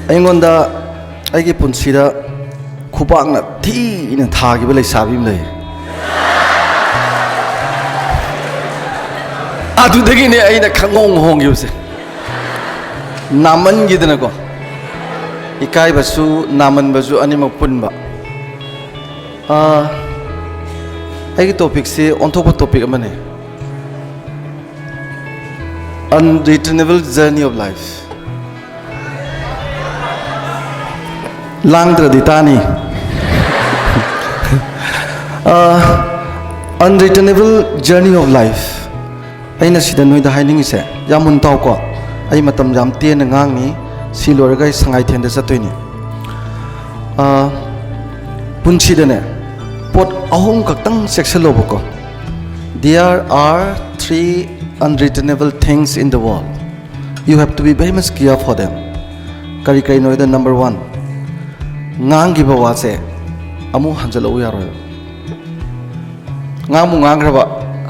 ꯑꯩꯉꯣꯟꯗ ꯑꯩꯒꯤ ꯄꯨꯟꯁꯤꯗ ꯈꯨꯄꯥꯛꯅ ꯊꯤꯅ ꯊꯥꯈꯤꯕ ꯂꯩꯁꯥꯕꯤ ꯑꯃ ꯂꯩ ꯑꯗꯨꯗꯒꯤꯅꯦ ꯑꯩꯅ ꯈꯪꯍꯣꯡ ꯍꯣꯡꯈꯤꯕꯁꯦ ꯅꯥꯃꯟꯈꯤꯗꯅꯀꯣ ꯏꯀꯥꯏꯕꯁꯨ ꯅꯥꯃꯟꯕꯁꯨ ꯑꯅꯤꯃꯛ ꯄꯨꯟꯕ ꯑꯩꯒꯤ ꯇꯣꯄꯤꯛꯁꯤ ꯑꯣꯟꯊꯣꯛꯄ ꯇꯣꯄꯤꯛ ꯑꯃꯅꯦ unreturnable journey of life ꯂꯥꯡꯗ꯭ꯔꯗꯤ ꯇꯥꯅꯤ unreturnable journey of life ꯑꯩꯅ ꯁꯤꯗ ꯅꯣꯏꯗ ꯍꯥꯏꯅꯤꯡꯉꯤꯁꯦ ꯌꯥꯝ ꯃꯨꯟ ꯇꯥꯎꯀꯣ ꯑꯩ ꯃꯇꯝ ꯌꯥꯝ ꯇꯦꯟꯅ ꯉꯥꯡꯅꯤ ꯁꯤ ꯂꯣꯏꯔꯒ ꯑꯩ ꯁꯉꯥꯏꯊꯦꯟꯗ ꯆꯠꯇꯣꯏꯅꯤ ꯄꯨꯟꯁꯤꯗꯅꯦ ꯄꯣꯠ ꯑꯍꯨꯝ ꯈꯛꯇꯪ ꯆꯦꯛꯁꯤꯜꯂꯣꯕꯀꯣ there are 3 unreturnable things in the world you have to be very much careful for them kari kari noida number 1 ngangiba wase amu hanjalau yaroi ngamu ngangraba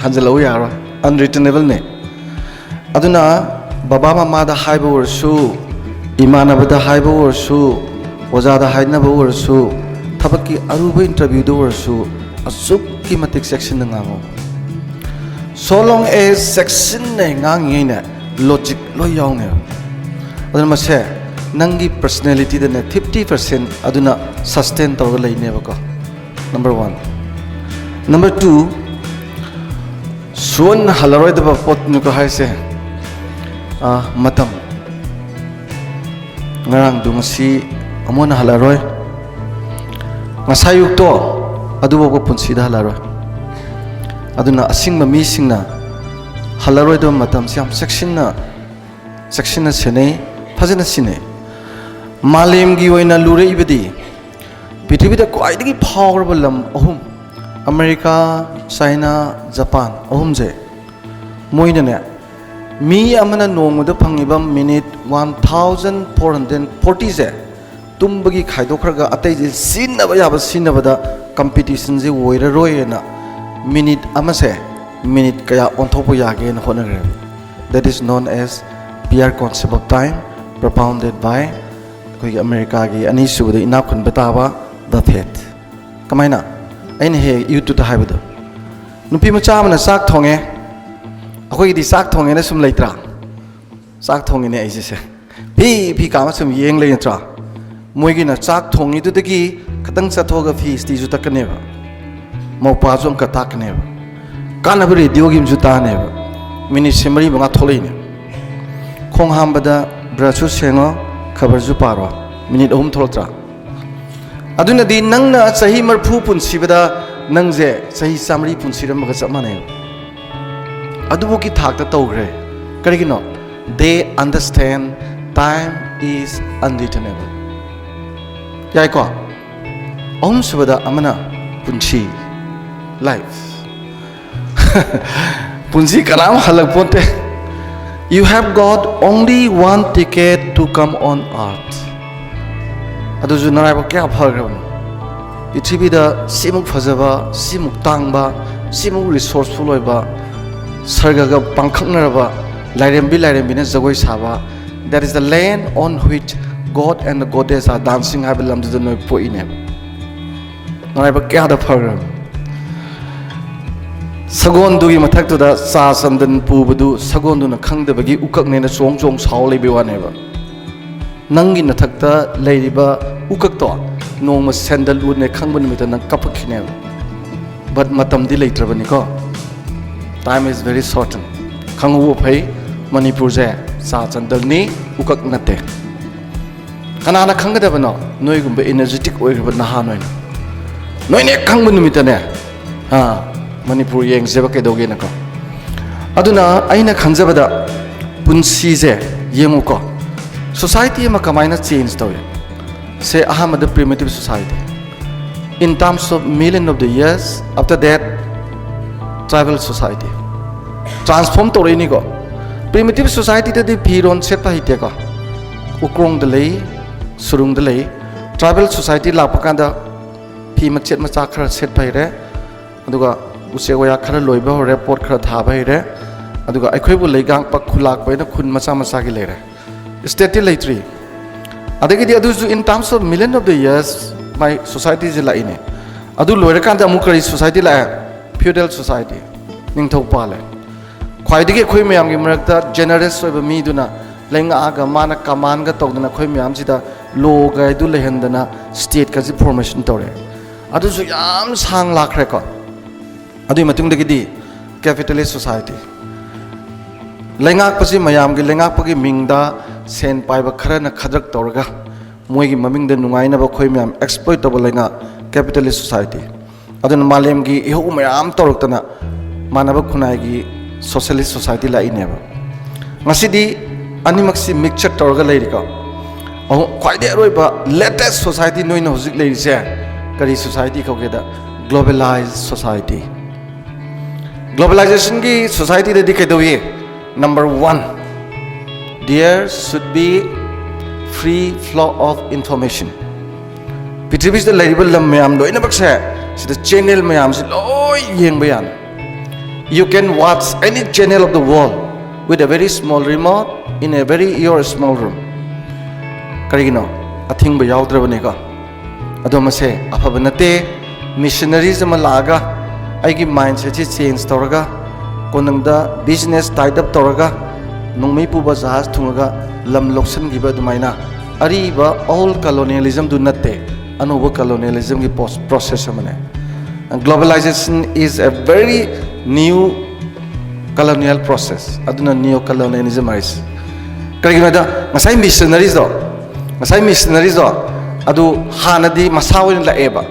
hanjalau yaroi unreturnable ne aduna baba mama da haiba ursu imanaba da haiba ursu oja da hainaba ursu thabaki aruba interview do ursu asukki matik section ngango so long as section ne ngangi ne logic lo yaune aduna mase nangi personality da ne 50% aduna sustain tawga leine bako number 1 number 2 suon halaroida ba pot nu ko haise matam ngarang dung si amona halaroi ngasayuk to adubo ko punsi da halaroi aduna asingma mi singna halaroi do matam siam section na sene phajana sine malem gi oina lure ibedi pithibida da kwaidagi phawrba lam ahum america china japan ahum je moina ne mi amana nongda phangiba minute 1440 je tumbagi khaidokharga atai je sinaba yaba sinaba competition je woira royena minute amase minute kaya onthopo yage na honagre that is known as PR concept of time propounded by koi america gi ani subada ina khun bataba buffett kamaina aina he youtube ta haibado nupi macha amana sak thonge akoi di sak thonge na sum leitra sak thonge ne aise se phi kama sum yeng le tra moigi na chak thongi du dagi khatang chathoga fi sti ju takane ba mopa jom ka takne ba kana bi radio gim ju ta ne ba minute semari banga tholei ne khong ham bada brachu sengo khabar ju paro minute ohum tholtra aduna di nangna sahi marphu punsi bada nangje sahi samri punsi ram ga chamane adubu ki thakta tawgre karigino they understand time is unreturnable yaiko om subada amana punchi life punchi karam halak ponte you have got only one ticket to come on earth adu ju narai ba kya phagram ithibi da simuk phajaba simuk tangba simuk resourceful oiba sarga ga pangkhaknaraba lairembi na jagoi saba that is the land on which God and the goddess are dancing I belong to the no point in I ba kya da program sagon du gi mathak tu da sa sandan pu budu sagon du na khang da bagi ukak ne na chong chong saw le bi wa ne ba nangi na thak ta leiriba ukak to nong ma sandal u ne khang ban mi ta nang kapak khine but matam di leitra bani ko time is very shorten khang u phai manipur je sa sandal ni ukak na te kanana khanggadabano noi gumba energetic oirba naha noi ne khangba numitane manipur yeng jeba ke doge nako aduna aina khanjabada punsi je yemuko society ma kamaina change tawe say ahamada primitive society in terms of million of the years after that tribal society transform tore ni go primitive society te phiron sepa hite ko ukrong de lei surung de lei tribal society la pakanda phi machet macha khara set bai re aduga use goya khara loiba hore pot khara tha bai re aduga aikhoi bu leigang pak khulak bai na khun macha macha gi le re state lei tri adagidi adusu in terms of million of the years my society is laine adu loira kan amuk kari society la feudal society ningthau pale khwaidigi khoi mayam gi marakta generous oiba mi duna lenga aga mana kaman ga tawdana khoi mayam sida lo ga du lehendana state ka ji formation tore adusu yam sang lakhre ko adu matung dagidi capitalist society lengak pasi mayam gi lengak pagi mingda sen paiba kharana khadrak torga moigi mamingda nungaina ba khoi mayam exploitable lenga capitalist society adun malem gi ihu mayam toraktana manaba khunai gi socialist society la ineba ngasidi animaksi mixture torga leirika oh kwaide roiba latest society noina hojik leirise kari society kogeda globalized society globalization ki society de dikai doye number 1 there should be free flow of information Pitribis the label lam mayam loina bakse sida channel mayam si loi yeng bayan you can watch any channel of the world with a very small remote in a very your small room karigino athing ba yaudra bane ka adoma se afabanate missionaries ama laga aigi mindset chi change toraga konangda business tied up toraga nongmei puba jahaz thunga lam loksan giba dumaina ariba all colonialism do natte anuba colonialism ki process amane and globalization is a very new colonial process aduna neo colonialism is karigina da ngasai missionaries do adu hanadi masawin la eba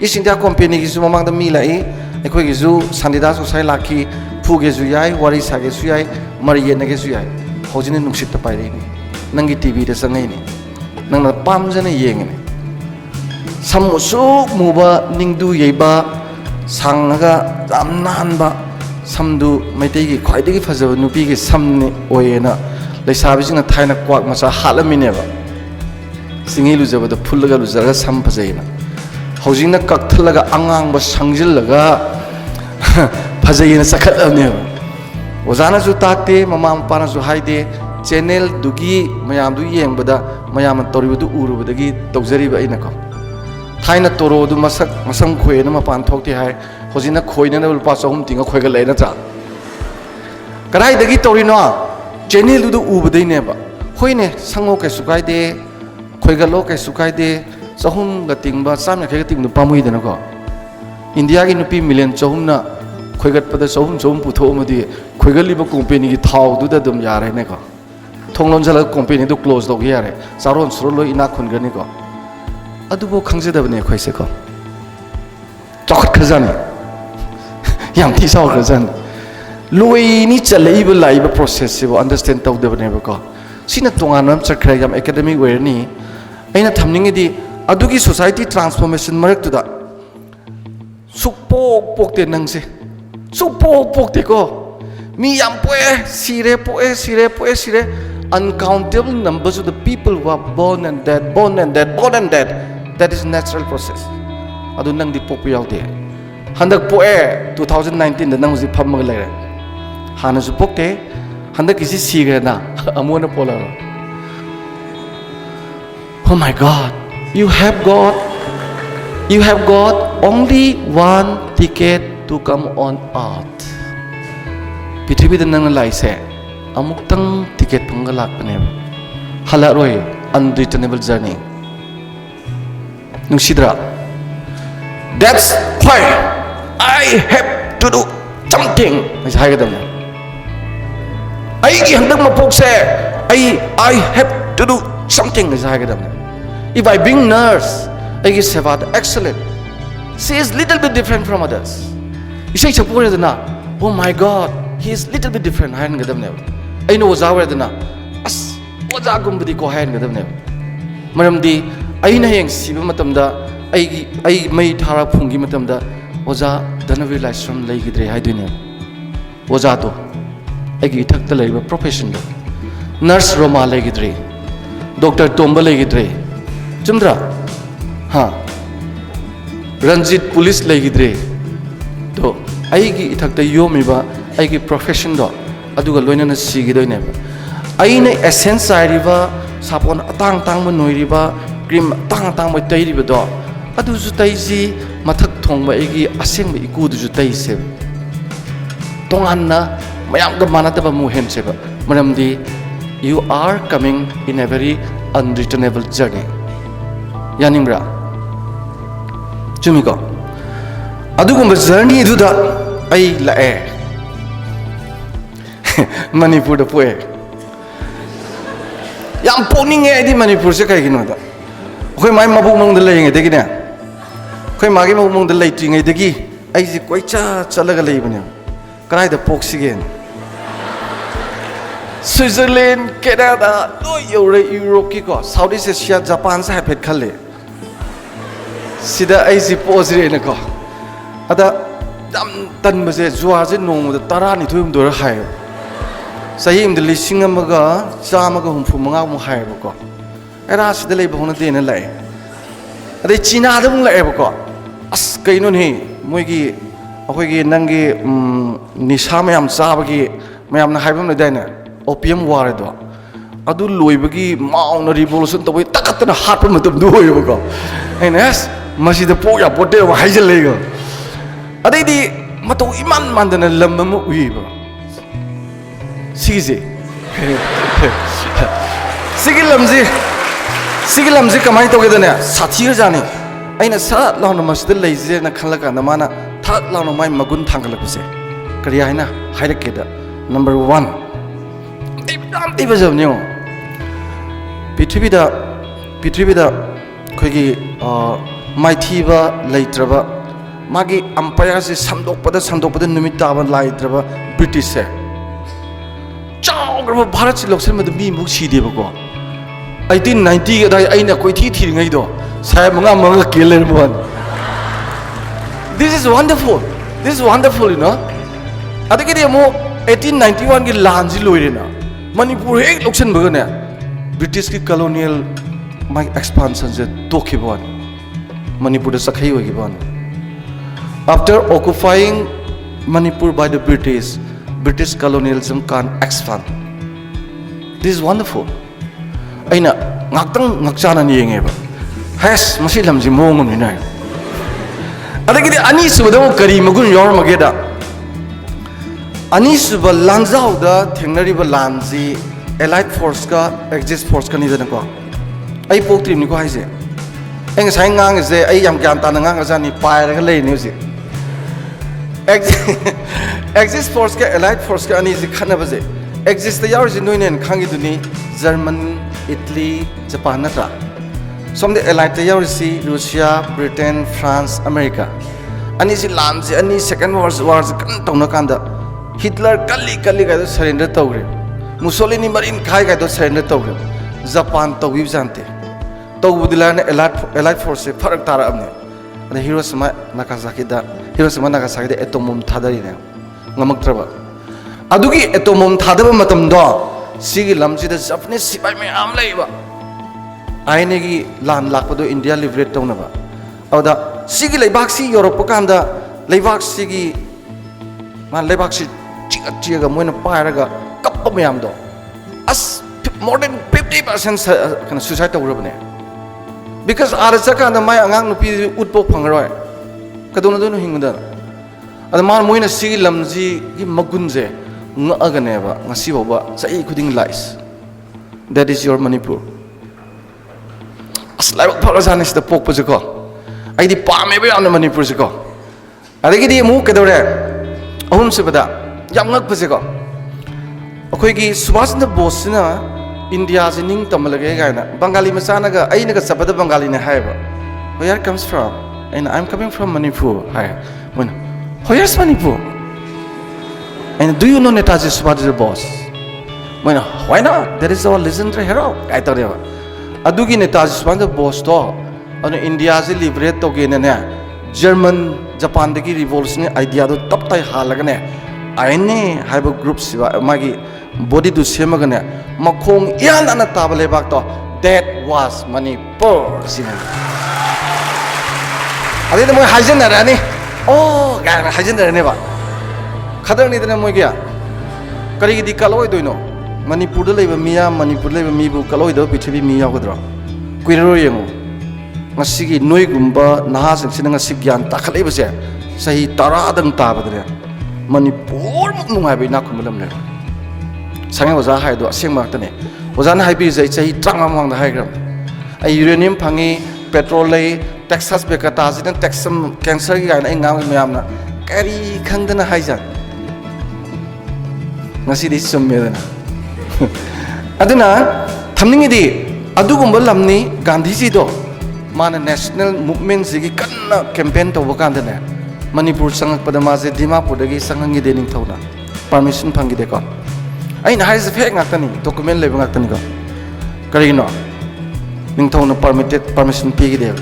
East India Company ki su mamang da mi lai ekhoi gi zu sandida sosai lakhi phuge zu yai wari sage su yai mariye nage su yai hojine nungsit ta pai ni nangi tv da sangai ni nangna pam jana yeng ni samusu muba ningdu yeba sangaga jamnan ba samdu maitei gi khwaidai gi phajaba nupi gi samni oyena leisabi jina thaina kwak macha halamine ba singi lujaba da phulaga lujaga sam phajaina hojina kakthalaga angang ba sangjil-laga phajayina sakhatlamne ozana su takte mama mapana su haide channel dugi mayam du yengbada mayam toribudu urubadagi tawjariba ina ko thaina toro du masak masam khoena mapan thokti hai hojina khoina na ulpa chahum tinga khoiga leina cha karai dagi torino channel du ubadai ne ba hoine sango kai sukai de khoiga lo kai sukai de chahum ga tingba samya kai ga tingnu pamui dana ko india gi nupi million chahum na khoigat pada chahum putho madi khoigali ba company gi thau du da dum yare ne ko thonglon jala company du close dog yare saron suro ina khun gani ko adu bo khangje da bane khoise ko chokhat khazani yam thi saw khazani loi ni chalei ba lai ba process se bo understand taw da bane ba ko sina tongan nam chakra yam academic way ni aina thamningi di adugi society transformation marak tu da sukpok pokte nangse sukpok pokte ko mi yam poe sire uncountable numbers of the people who are born and dead that is natural process adu nang di pok yaute handak poe 2019 da nang ji phamma lere hana su pokte handak isi sigre na amona pola oh my god you have got only one ticket to come on earth Pitribi da nang lai se amuktang ticket phanga lakpane halaroi unreturnable journey nungsidra that's why I have to do something is haigadam ai gi handak mapok se I have to do something is haigadam if I being nurse I give seva excellent she is little bit different from others isai chapore dana oh my god he is little bit different hain gadam ne I know oza wedana as oza gumbudi ko hain gadam ne maramdi aina heng siba matamda ai mai thara phungi matamda oza dhanabir laishram leigidre haidune oza to ai gi thakta leiba profession da nurse roma leigidre doctor tomba leigidre chumdra ha ranjit police leigidre to ai gi thakta yomiba ai gi profession do aduga loinana sigi doine aina essence ariba sapon atang tang ma noiriba cream tang tang ma tairiba do adu ju taisi mathak thongba egi aseng ba iku du ju taise tonganna mayam ga manataba mu hen seba maramdi you are coming in a very unreturnable journey yaningra chumiko adugumba journey du da ai la e Manipur da poe yam poning e di Manipur se kai gino da khoi mai mabuk mong da lei nge de gi ne khoi magi mabuk mong da lei tri nge de gi ai ji koi cha chalaga lei bane krai da pok sigen Switzerland Canada no Europe ki ko Southeast Asia Japan sa phet khale sida ai ji pose ne ko ada dam tan ba je zuwa je nong da tara ni thuim do ra hai sahi im de lising amaga chamaga humfu manga mu hai ba ko era sida lei ba hona de na lai ade China da mu lai ba ko as kaino ni moi gi akoi gi nang gi nisha mayam cha ba gi mayam na hai bam le dai na opium war do adu loi ba gi maung na revolution to bai takat na hat pa matam du hoi ba ko enes masi da po ya pote wa hai je le go ade di matau iman mandana lam ma ui ba Sigi Sigilamzi kamai to gedane sathir jani aina sa launa masjid leije na khalaka na mana thak launa mai magun thangal puse kariya haina hairak keda number 1 dam tiba jabnyo prithivida khoigi mai thiba leitraba magi empire se samdokpada numit taba laitraba British se chaw Bharat se loksen madu mi muk si deba ko 1890 ga dai aina koi thi ngai do sai manga keler bon this is wonderful you know adike de mo 1891 gi lanji loirena Manipur ek loksen bagane British ki colonial my expansion je tokhi bon Manipur da sakhai hogi bon after occupying Manipur by the British colonialism can expand. This is wonderful. Aina ngaktang ngakchana ni yenge ba. Has masi lamji mongom ni nai. Adagi de ani subada kari magun yor mageda. Ani suba lanzau da thengnari ba lanji allied force ka exist force ka ni da ko. Ai poktrim ni ko haise. Eng sai ngang je ai yam gyan ta ngang ga ni pai ra le ni usi. Exist force ka allied force ka ani ji khana baje exist the yar ji noinen khangi duni German Italy Japan natra som the allied the yar si Russia Britain France America ani ji lan ji ani second world war kan tawna kanda Hitler kalli ga surrender tawre Mussolini marin khai ga do surrender tawre Japan tawi jante tawbudila na allied force farak tara amne the Hiroshima Nagasaki da atom bomb thadari ne ngamaktraba adugi atom bomb thadaba matam do sigi lamji da Japanese sipai me am leiba aine gi lan lakpado India liberate tawnaba awda sigi leibak si Europe kanda leibak sigi man leibak si chiga moina pairaga kappa mayam do as more than 50% kana suicide tawrabane because arasa kanda mai angang nupi utpo phangroi kadona do hingda ada man moina sigi lamji gi magunje ngagane ba ngasi boba sai khuding lies that is your Manipur aslai pharasan is the pok pujiko ai di pa me ba yamna Manipur jiko adagi di mu kedore ahum se bada yam ngak pujiko akoi gi Subhashchandra Bose na India jining tamalage gaina Bengali masana ga ai naga sabada Bengali ne haiba where comes from and I'm coming from Manipur hi when where's Manipur and do you know Netaji Subhashchandra Bose when why not there is our legendary hero I thought you adugi Netaji Subhashchandra Bose to anu India se liberate to ge ne German Japan dagi revolution idea do tap tai halaga ne aine haiba group siba magi body do semaga ne makhong yan ana tabale bak to that was Manipur sina ade mo hajen na rani oh ga hajen na ne ba khadar ni dana mo gya kari di kaloi doino Manipur leba miya Manipur leba mi bu kaloida pithibi mi yagodra kuiraro yengo ngasigi noi gumba naha sing ngasi gyan takhaleba se sahi taradang tabadre Manipur nungai be nakumalam le sangai oza hai do aseng martane oza na hai bi zai sahi tranga mang da hai gram ai uranium phangi petrol lei Texas be kata jin Texas cancer gi gaina ngam mayam na kari khangdana hai jan ngasi di summedana aduna thamningi di adugumba lamni Gandhi ji do mana national movement ji kanna campaign to bakandane Manipur sangak pada maze Dimapur dagi sangangi de ning thona permission phangi de ko ai na haise fek ngaktani document le ngaktani ko kari no ning thona permission pi gi de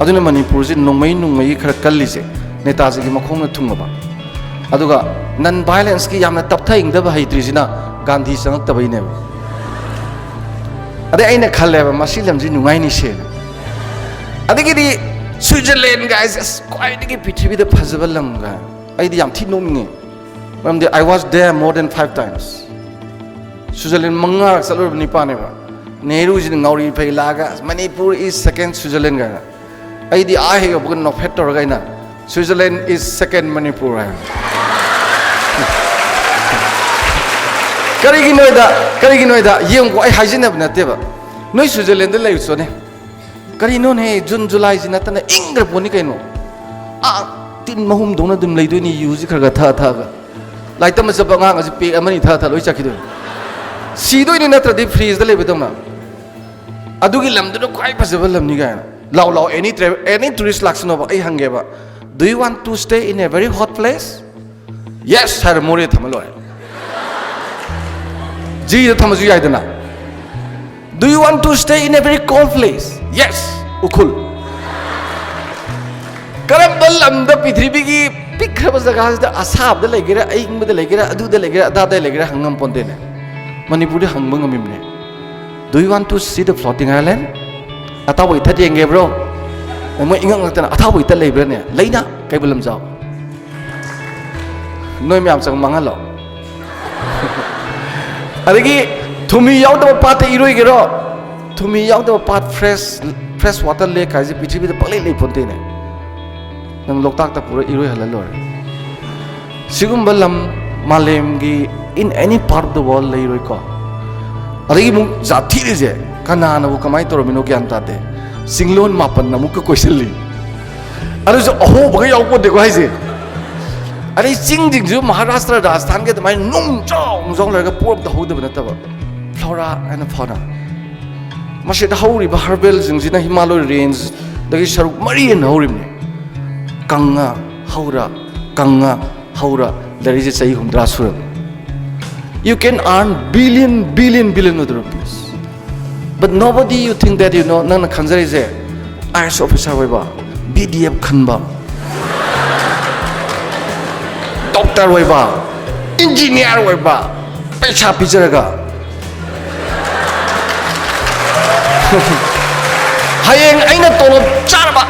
aduna Manipur ji nungmai khara kalli se netaji gi makhong na thungba ba aduga non violence ki yamna taptha ingda ba haitri jina Gandhi sangak tabai ne ade aina khalle ba masilam ji nungai ni se adigi di Switzerland guys quite the pithribi the phajabalam ga ai di yam thi nomnge mamde I was there more than 5 times Switzerland manga salur ni pa ne ba Nehru ji ngauri phai laga Manipur is second Switzerland ga ai di a he bun no fetor ga ina Switzerland is second Manipur ha karigi noida yeng ko ai hajinab na te ba noi Switzerland lai so ne kari non he June July ji natana ingra poni kaino tin mahum dona dum leidoi ni use khaga tha ga laita ma jaba nga ji pe amani tha loi chakhido sidoi ni natra di freeze da lebe dona adugi lamdu no kai phajaba lamni ga law any tourist laksano ba ai hange ba do you want to stay in a very hot place yes har more thamalo ji da thamaju yai dana do you want to stay in a very cold place yes ukul karam balam da pithribi gi pikhaba jaga da asab da legera aing da legera adu da legera da legera hangam ponte ne Manipur de hangbang amimne do you want to see the floating island ataw itha yenge bro mo ingang ngata ataw itha leibra ne leina kai balam jaw noi myam chang mangalo adagi thumi yaw da pate iroi gero thumi yaw da pat fresh water lake kai ji pithribi da paklei lei ponte ne nang loktak ta pura iroi halalor sigum balam malem gi in any part of the world lei roi ko adagi mu jathi re je kana na bu kamai tor mino gyan ta de singlon mapan na mu ko question li aru jo aho bagai yaw ko de ko hai je ari jing ju Maharashtra Rajasthan ke mai nung jong la ga pop da ho de na ta ba flora and fauna masih dah hauri bah herbal jing jina Himalaya range dagi saruk marian hauri ne kanga haura there is a say humdra sur you can earn billion of rupees but nobody you think that you know nang khanjari je IS officer waiba BDF khanba doctor waiba engineer waiba paisa pijaraga hayeng aina tolop charba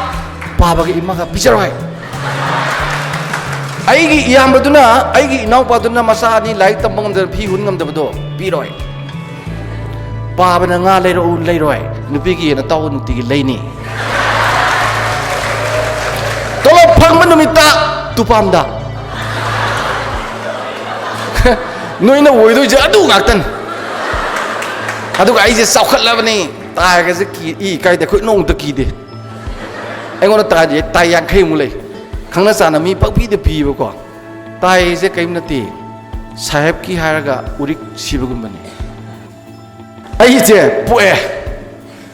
paba gi imaga pijaroi aigi iyambaduna aigi inaupaduna masa ni lai tambang der phi hun ngam dabdo piroi paba na nga leiroi nupi gi na taw nuti gi leini tolop phangma numita tupamda noina woidoi je adu ngaktan adu ai je saukhatlabani tai ga je ki I kai de khoi nong ta ki de ai ngona ta je tai yang khai mu lei khangna sana mi pakpi de pi ba ko tai je kaim na ti sahib ki haraga urik sibagum bani ai je pue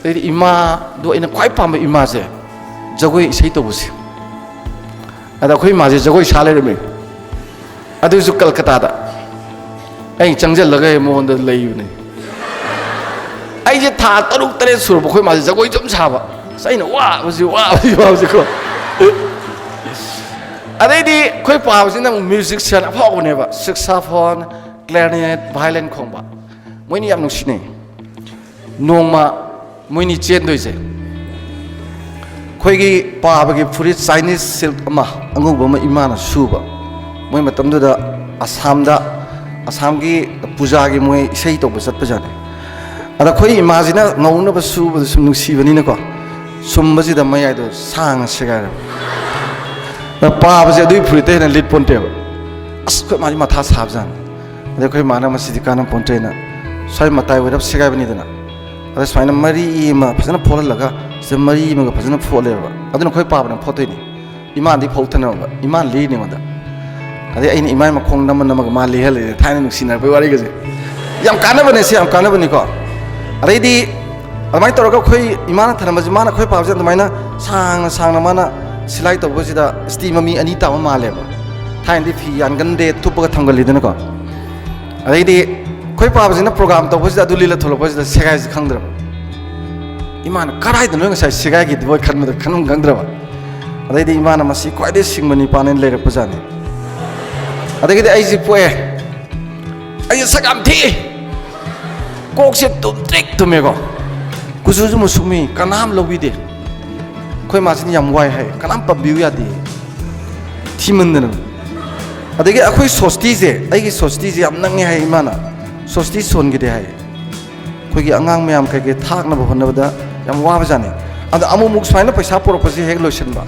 te ima do ina kwai pam ima je jagoi sei to busi ada khoi ma je jagoi sale re me adu su Kolkata da ai changjal lagai mo da lei ne ai je tha taruk tare sur ba khoi ma je jagoi jom sa ba sai na wa ko adai di khoi pa sin na musician apho ne ba saxophone clarinet violin khongba moi ni yam nu sine nongma moi ni chen doi je khoi gi pa ba gi furit Chinese silk ama angu ba ma imana su ba moi matam da Assam da Assam ki puja ki moi sei to basat pajane ada khoi imagine ngauna basu basum nusi bani na ko sumbaji da mai do sang sigar na pa baje dui phurite na lit ponte as ko mari matha sabjan ada khoi mana masidi kana ponte na sai matai wedap sigai bani dana ada saina mari ma phasana phola laga se mari ma phasana phole ba aduna khoi pa bana phote ni iman di photana ba iman li ni mada ada ai ni iman ma khong nam nam ma li hel thaina nusinar bai wari gaje yam kana bane se yam kana bani ko Already, amai toroga khoi imana thanama ji mana khoi pawja tamaina sang mana silai to bosida steam mi ani ta ma le ba thain di phi yan gan de thupa thangal li dena ko already khoi pawja na program to bosida duli la tholo bosida segai ji khangdra imana karai dena ngai segai gi doi khan ma khanum gangdra ba already imana masi kwai de singmani panen le ra pajani already ai ji poe ai sagam thi kok se tum trek tumego kusuju musumi kanam lobide koi masin yam wai hai kanam pabiu ya di timandana adege akhoi sosti je aigi sosti je am nangi hai mana sosti son gide hai koi gi angang mayam kai ge thak na bhon na yam wa bajani ada amu muk swaina paisa por pasi hek lotion ba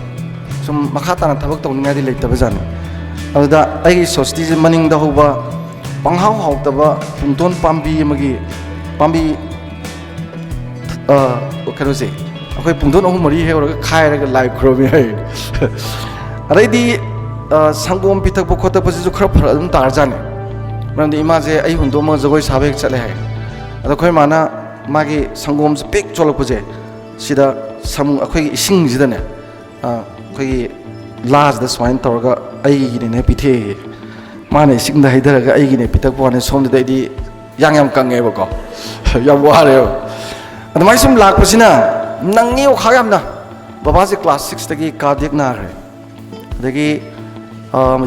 sum makha ta na thabak tong ngai di leita bajani ada aigi sosti je maning da hoba panghau hau ta ba pungton pambi magi pambi kano se akhoi pungdon ahum mari he ora khai ra lai khromi hai already sangom pitak bo khota pasi ju khra phar adum tar jane mandi ima je ai hundo ma jogoi sabe chale hai ada khoi mana magi sangom se pek cholok puje sida sam akhoi ising jida ne akhoi last the swine torga ai gi ne pithe mane ising da haidara ai gi ne pitak bo ne som da di yang kange ba ko yam ware adamai sum lak pasina nangi o khayam na baba se class 6 tagi cardiac na re dagi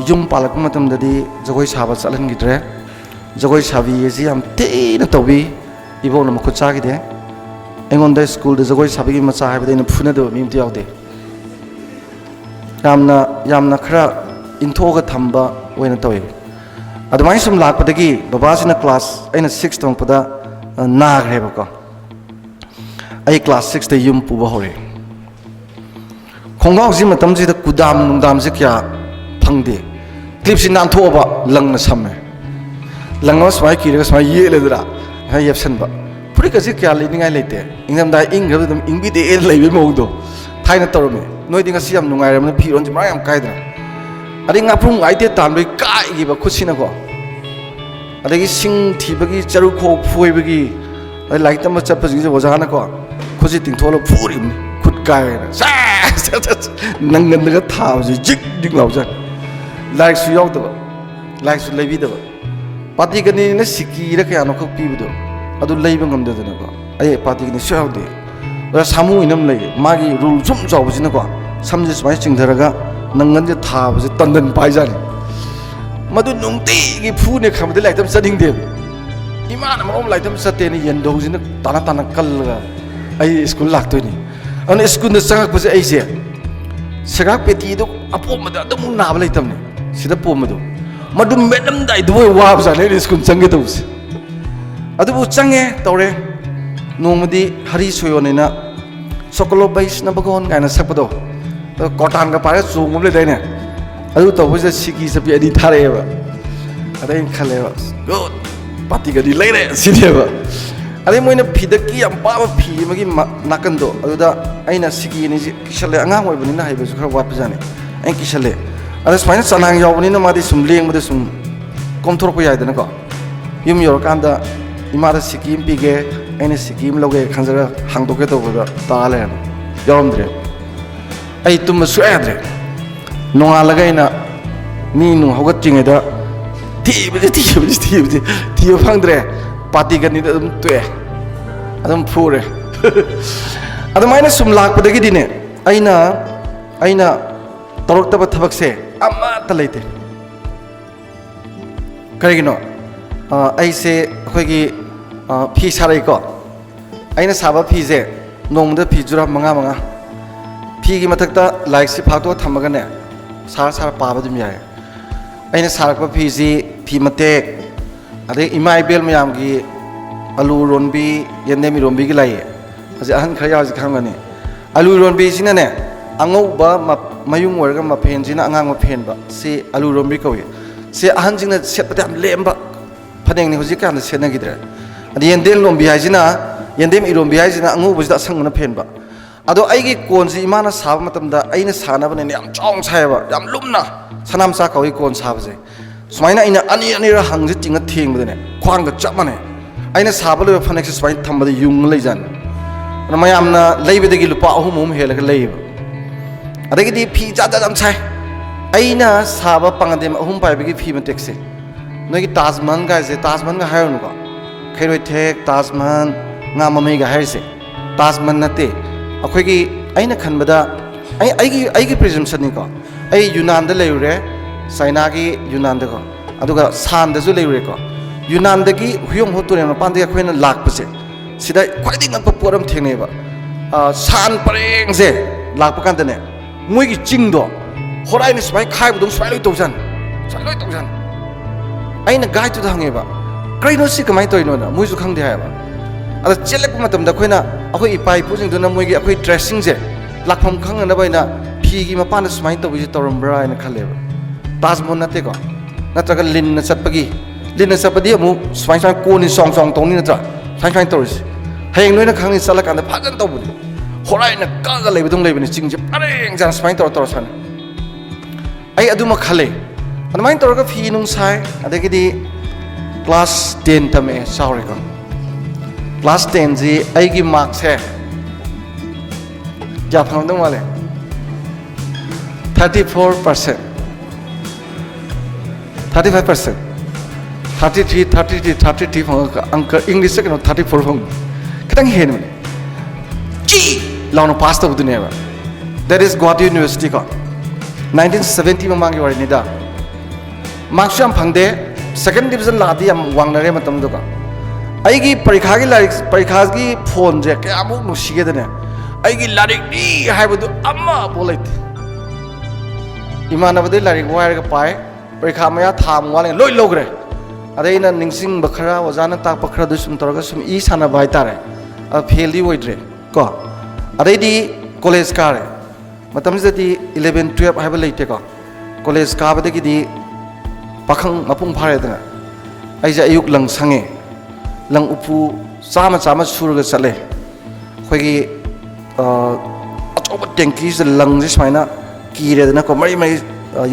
yum palak matam dadi jogoi saba chalan gidre jogoi sabi ji am te na tobi ibo na makhu cha gi de engon da school de jogoi sabi gi macha ha bade na phuna do mi ti yaude yamna khara intho ga thamba oina toy adamai sum lak padagi baba sina class aina 6 tong pada nag re ba ko ai class 6 te yum pu ba hore khonggaw ji matam ji da kudam nungdam ji kya phangde clip sin nan tho ba lang na samme lang no swai ki re swai ye le dra ha yepsan ba puri ka ji kya le ni ngai leite ingam da ing gra dum ing bi de el le be mo do thaina torome noi dinga siam nungai ra na phiron ji ma yam kai dra adi nga phung ai te tan bai kai gi ba khusina ko adagi sing thibagi charu kho phuai bagi ai lai tam chap pa ji oja na ko khuji ting tholo phuri khut kai na sa nang ngan ga tha ji jik dik lau ja like su yaw da like su lebi da pati gani na siki ra kya no khok pi bu do adu leiba ngam da na ko ai pati gani su yaw de ra samu inam lei magi rule zum jaw bu ji na ko samji smai ching dharaga nangan je tha bu ji tandan pai ja ni madu nungti gi phu ne kham de lai tam sading de iman am lai tam sate ni yen do jin tana kal ga ai school lak to ni an school na sangak bu ai je sagak peti do apo ma da dum na ba lai tam ni sida po ma do madu medam dai do wa ba ne school change to adu bu change tore nomadi hari soyo ne na sokolo bais na bagon ga na sakpado kotan ga pare chungum le dai ne adu to bu siki sapi adi thare ba adai khale ba good pati ga di lere sine ba adai moina phidaki am pa ba phi magi nakan do adu da aina siki ni kishale angang oi bani na hai ba su khra wat pajane ai kishale ada smaina sanang yaw bani na ma di sum leng ma sum komthor ko yai da na ko yum yor kan da ima da siki pi ge aina siki im loge khanjara hang do ke to ba ta le yom dre ai tum su adre nonga lagaina ni nu hogat tinga da ti phangdre party gani da dum tue adam phure adam aina sum lak padagi dine aina tarok ta thabak se amma ta leite karigino ai se khoi gi phi sarai ko aina saba phi je nong da phi jura manga phi gi mathak ta like si phato thamaga ne sar pa ba dum yae aina sarak pa phi ji phi mate adai imai bel mayam gi alu ronbi yendemi ronbi gi lai aje ahan khaya ji khangani alu ronbi sina ne angau ba mayung warga ma phen sina angang ma phen ba si alu ronbi kawi si ahan jingna set pa dam lemba phaneng ni hoji kan se na gidra adi yendel ronbi ha sina yendem irombi ha sina angau bujda sangna phen ba ado aigi kon si imana sab matamda aina sana bane yam chong chaiba yam lumna sanam sa kawi kon sabje sumaina ina ani ra hangji tinga theng bane khwang ga chamane aina sabalo phanek se swain thambada yung leijan na mayamna leibedagi lupa ahum helaga leib adagi di phi ja ja jam chai aina saba pangadem ahum pai bagi phi matekse nogi tajman ga je tajman ga hayun ko khairoi thek tajman nga mamai ga haise tajman nate akhoi aina khanbada aigi presumption ni ko ai yunan da leure China gi Yunan da ko aduga san da zu leure ko Yunan da gi huyong hotu ne pan da khoina lak pase sida khwai ngak poram thengne ba san pareng je lak pa kan da ne moi gi ching do horai ni smai khai bu dum smai loi tawjan aina gai tu da hange ba kraino si kamai toino na moi ju khang de ha ba ada chelek pa matam da khoina akhoi ipai pu jing do na moi gi akhoi dressing je lakpham khang na ba na phi gi ma pan smai to bi toram bra ina khale ba Tasmon nate ko natraga lin na satpadi amu swang ko ni song tong ni natra swang toris hayeng noina khangni salak anda phagan to budi horai na ka leibudung leibani chingje pareng jan swang tor san ai aduma khale anmain tor ga phi nung sai adagi di class 10 tame sorry ko class 10 ji ai gi marks hai ja phang dong wale 34% 35%, 33 phang angka English ke no 34 phang kadang hen me ki launa pass to dunia ba that is Guwahati University ko 1970 ma mangi wari ni da marks am phang de second division la di am wang na re matam do ka ai gi parikha gi phone je ke amuk nu sige de ne ai gi larik ni hai bu amma bolait imana bade larik wire ga pai parikha maya tham wale loi logre adaina ningsing bakhara wajana tak bakhara du sum torga sum I sana bai tare a faili woidre ko adai di college kare matam jati 11 12 haiba leite ko college ka bade gi di pakhang mapung phare da ai ja ayuk lang sange lang upu chama surga chale khoi gi atoba tanki se lang ji smaina kire da ko mari